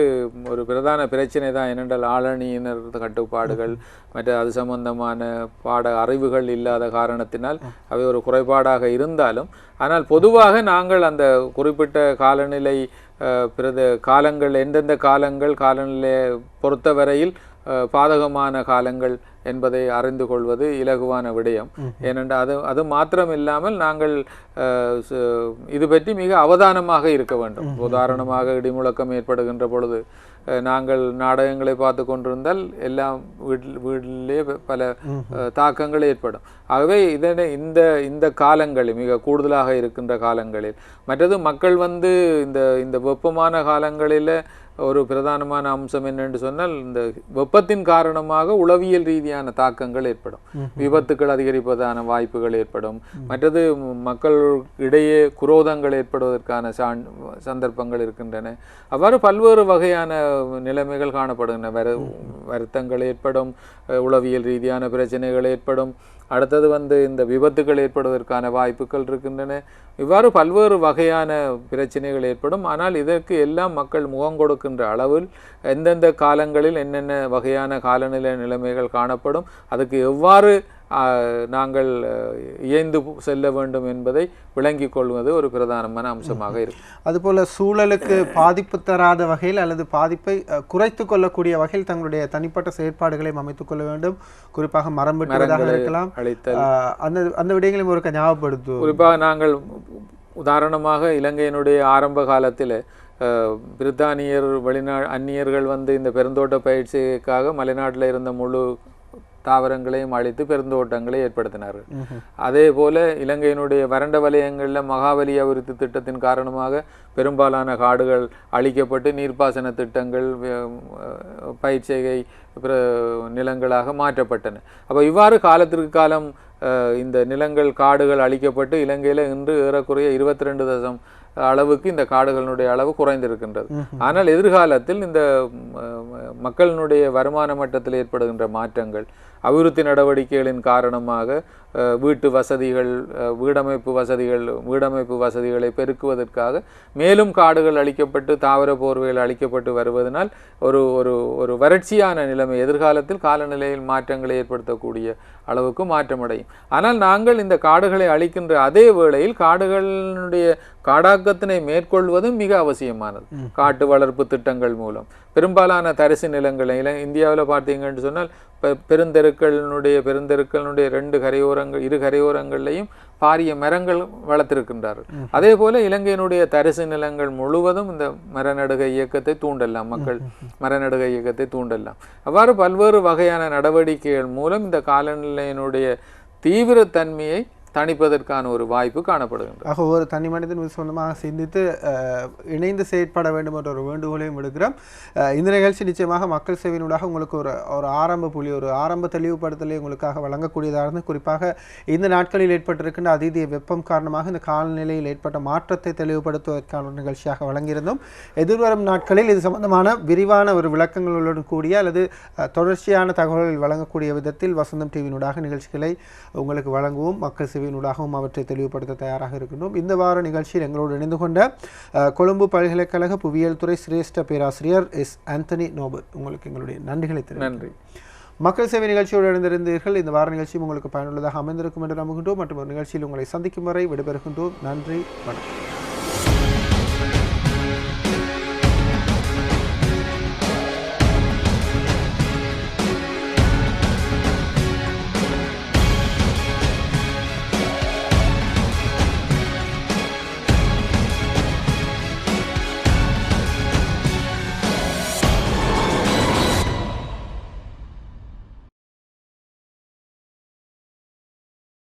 ஒரு பிரதான பிரச்சனை தான். ஏனென்றால் ஆளணியினர் கட்டுப்பாடுகள் மற்ற அது சம்பந்தமான அறிவுகள் இல்லாத காரணத்தினால் அவை ஒரு குறைபாடாக இருந்தாலும், ஆனால் பொதுவாக நாங்கள் அந்த குறிப்பிட்ட காலநிலை காலங்கள், எந்தெந்த காலநிலையை பொறுத்தவரையில் பாதகமான காலங்கள் என்பதை அறிந்து கொள்வது இலகுவான விடயம். ஏனென்றால் அது மாத்திரம் இல்லாமல் நாங்கள் இது பற்றி மிக அவதானமாக இருக்க வேண்டும். உதாரணமாக இடிமுழக்கம் ஏற்படுகின்ற பொழுது நாங்கள் நாடகங்களை பார்த்து கொண்டிருந்தால் எல்லாம் வீட்டிலே பல தாக்கங்கள் ஏற்படும். ஆகவே இதனை இந்த காலங்களில் மிக கூடுதலாக இருக்கின்ற காலங்களில், மற்றது மக்கள் இந்த வெப்பமான காலங்களில் ஒரு பிரதானமான அம்சம் என்னென்று சொன்னால், இந்த வெப்பத்தின் காரணமாக உளவியல் ரீதியான தாக்கங்கள் ஏற்படும், விபத்துக்கள் அதிகரிப்பதான வாய்ப்புகள் ஏற்படும், மற்றது மக்கள் இடையே குரோதங்கள் ஏற்படுவதற்கான சந்தர்ப்பங்கள் இருக்கின்றன. அவ்வாறு பல்வேறு வகையான நிலைமைகள் காணப்படுகின்றன. வருத்தங்கள் ஏற்படும், உளவியல் ரீதியான பிரச்சனைகள் ஏற்படும், அடுத்தது இந்த விபத்துக்கள் ஏற்படுவதற்கான வாய்ப்புகள் இருக்கின்றன. இவ்வாறு பல்வேறு வகையான பிரச்சனைகள் ஏற்படும். ஆனால் இதற்கு எல்லாம் மக்கள் முகம் கொடுக்கின்ற அளவில் எந்தெந்த காலங்களில் என்னென்ன வகையான காலநிலை நிலைமைகள் காணப்படும், அதுக்கு எவ்வாறு நாங்கள் இயைந்து செல்ல வேண்டும் என்பதை விளங்கிக் கொள்வது ஒரு பிரதானமான அம்சமாக இருக்கும். அதுபோல் சூழலுக்கு பாதிப்பு தராத வகையில் அல்லது பாதிப்பை குறைத்து கொள்ளக்கூடிய வகையில் தங்களுடைய தனிப்பட்ட செயற்பாடுகளையும் அமைத்துக் கொள்ள வேண்டும். குறிப்பாக மரம் வெட்டுவதாக இருக்கலாம், அந்த விடயங்களையும் ஒரு ஞாபகப்படுத்தும். குறிப்பாக நாங்கள் உதாரணமாக இலங்கையினுடைய ஆரம்ப காலத்தில் பிரித்தானியர் அந்நியர்கள் இந்த பெருந்தோட்ட பயிற்சிக்காக மலைநாட்டில் இருந்த முழு தாவரங்களையும் அழித்து பெருந்தோட்டங்களை ஏற்படுத்தினார்கள். அதே போல இலங்கையினுடைய வறண்ட வலயங்களில் மகாவலி அபிவிருத்தி திட்டத்தின் காரணமாக பெரும்பாலான காடுகள் அழிக்கப்பட்டு நீர்ப்பாசன திட்டங்கள் பயிர்ச்செய்கை நிலங்களாக மாற்றப்பட்டன. அப்போ இவ்வாறு காலத்திற்கு காலம் இந்த நிலங்கள் காடுகள் அழிக்கப்பட்டு இலங்கையில் இன்று ஏறக்குறைய 22% அளவுக்கு இந்த காடுகளினுடைய அளவு குறைந்திருக்கின்றது. ஆனால் எதிர்காலத்தில் இந்த மக்களினுடைய வருமான மட்டத்தில் ஏற்படுகின்ற மாற்றங்கள், அபிவிருத்தி நடவடிக்கைகளின் காரணமாக வீட்டு வசதிகள், வீடமைப்பு வசதிகளை பெருக்குவதற்காக மேலும் காடுகள் அழிக்கப்பட்டு தாவர போர்வைகள் அழிக்கப்பட்டு வருவதனால் ஒரு வறட்சியான நிலைமை எதிர்காலத்தில் காலநிலையில் மாற்றங்களை ஏற்படுத்தக்கூடிய அளவுக்கு மாற்றமடையும். ஆனால் நாங்கள் இந்த காடுகளை அழிக்கின்ற அதே வேளையில் காடுகளினுடைய காடாக்கத்தினை மேற்கொள்வதும் மிக அவசியமானது. காட்டு வளர்ப்பு திட்டங்கள் மூலம் பெரும்பாலான தரிசு நிலங்களை இந்தியாவில் பார்த்தீங்கன்னு சொன்னால் பெருந்தெருக்களினுடைய 2 இரு கரையோரங்களையும் பாரிய மரங்கள் வளர்த்திருக்கின்றார்கள். அதே போல இலங்கையினுடைய தரிசு நிலங்கள் முழுவதும் இந்த மரநடுகை இயக்கத்தை தூண்டலாம், மக்கள் மரநடுகை இயக்கத்தை தூண்டலாம். அவ்வாறு பல்வேறு வகையான நடவடிக்கைகள் மூலம் இந்த காலநிலையினுடைய தீவிரத்தன்மையை தணிப்பதற்கான ஒரு வாய்ப்பு காணப்படுகின்றது. ஆக ஒரு தனி மனிதன் சொந்தமாக சிந்தித்து இணைந்து செயற்பட வேண்டும் என்ற ஒரு வேண்டுகோளையும் விடுக்கிறோம். இந்த நிகழ்ச்சி நிச்சயமாக மக்கள் சேவையினூடாக உங்களுக்கு ஒரு ஆரம்ப புள்ளி, ஒரு ஆரம்ப தெளிவுபடுத்தலை உங்களுக்காக வழங்கக்கூடியதாக இருந்து, குறிப்பாக இந்த நாட்களில் ஏற்பட்டிருக்கின்ற அதீதிய வெப்பம் காரணமாக இந்த காலநிலையில் ஏற்பட்ட மாற்றத்தை தெளிவுபடுத்துவதற்கான ஒரு நிகழ்ச்சியாக வழங்கியிருந்தோம். எதிர்வரும் நாட்களில் இது சம்பந்தமான விரிவான ஒரு விளக்கங்களுடன் கூடிய அல்லது தொடர்ச்சியான தகவல்கள் வழங்கக்கூடிய விதத்தில் வசந்தம் டிவியினூடாக நிகழ்ச்சிகளை உங்களுக்கு வழங்குவோம். மக்கள் சேவையினூடாகவும் அவற்றை தெளிவுபடுத்த தயாராக இருக்கின்றோம். இந்த வார நிகழ்ச்சியில் எங்களோடு இணைந்து கொண்ட கொழும்பு பல்கலைக்கழக புவியியல் துறை சிரேஷ்ட பேராசிரியர் எஸ் ஆந்தனி நோபல், உங்களுக்கு எங்களுடைய நன்றிகளை தெரிவிக்கிறோம். நன்றி. மக்கள் சேவை நிகழ்ச்சியோடு இணைந்திருந்தீர்கள். இந்த வார நிகழ்ச்சியும் உங்களுக்கு பயனுள்ளதாக அமைந்திருக்கும் என்று நம்புகின்றோம். மற்றும் ஒரு நிகழ்ச்சியில் உங்களை சந்திக்கும் வரை விடைபெறுகின்றோம். நன்றி, வணக்கம்.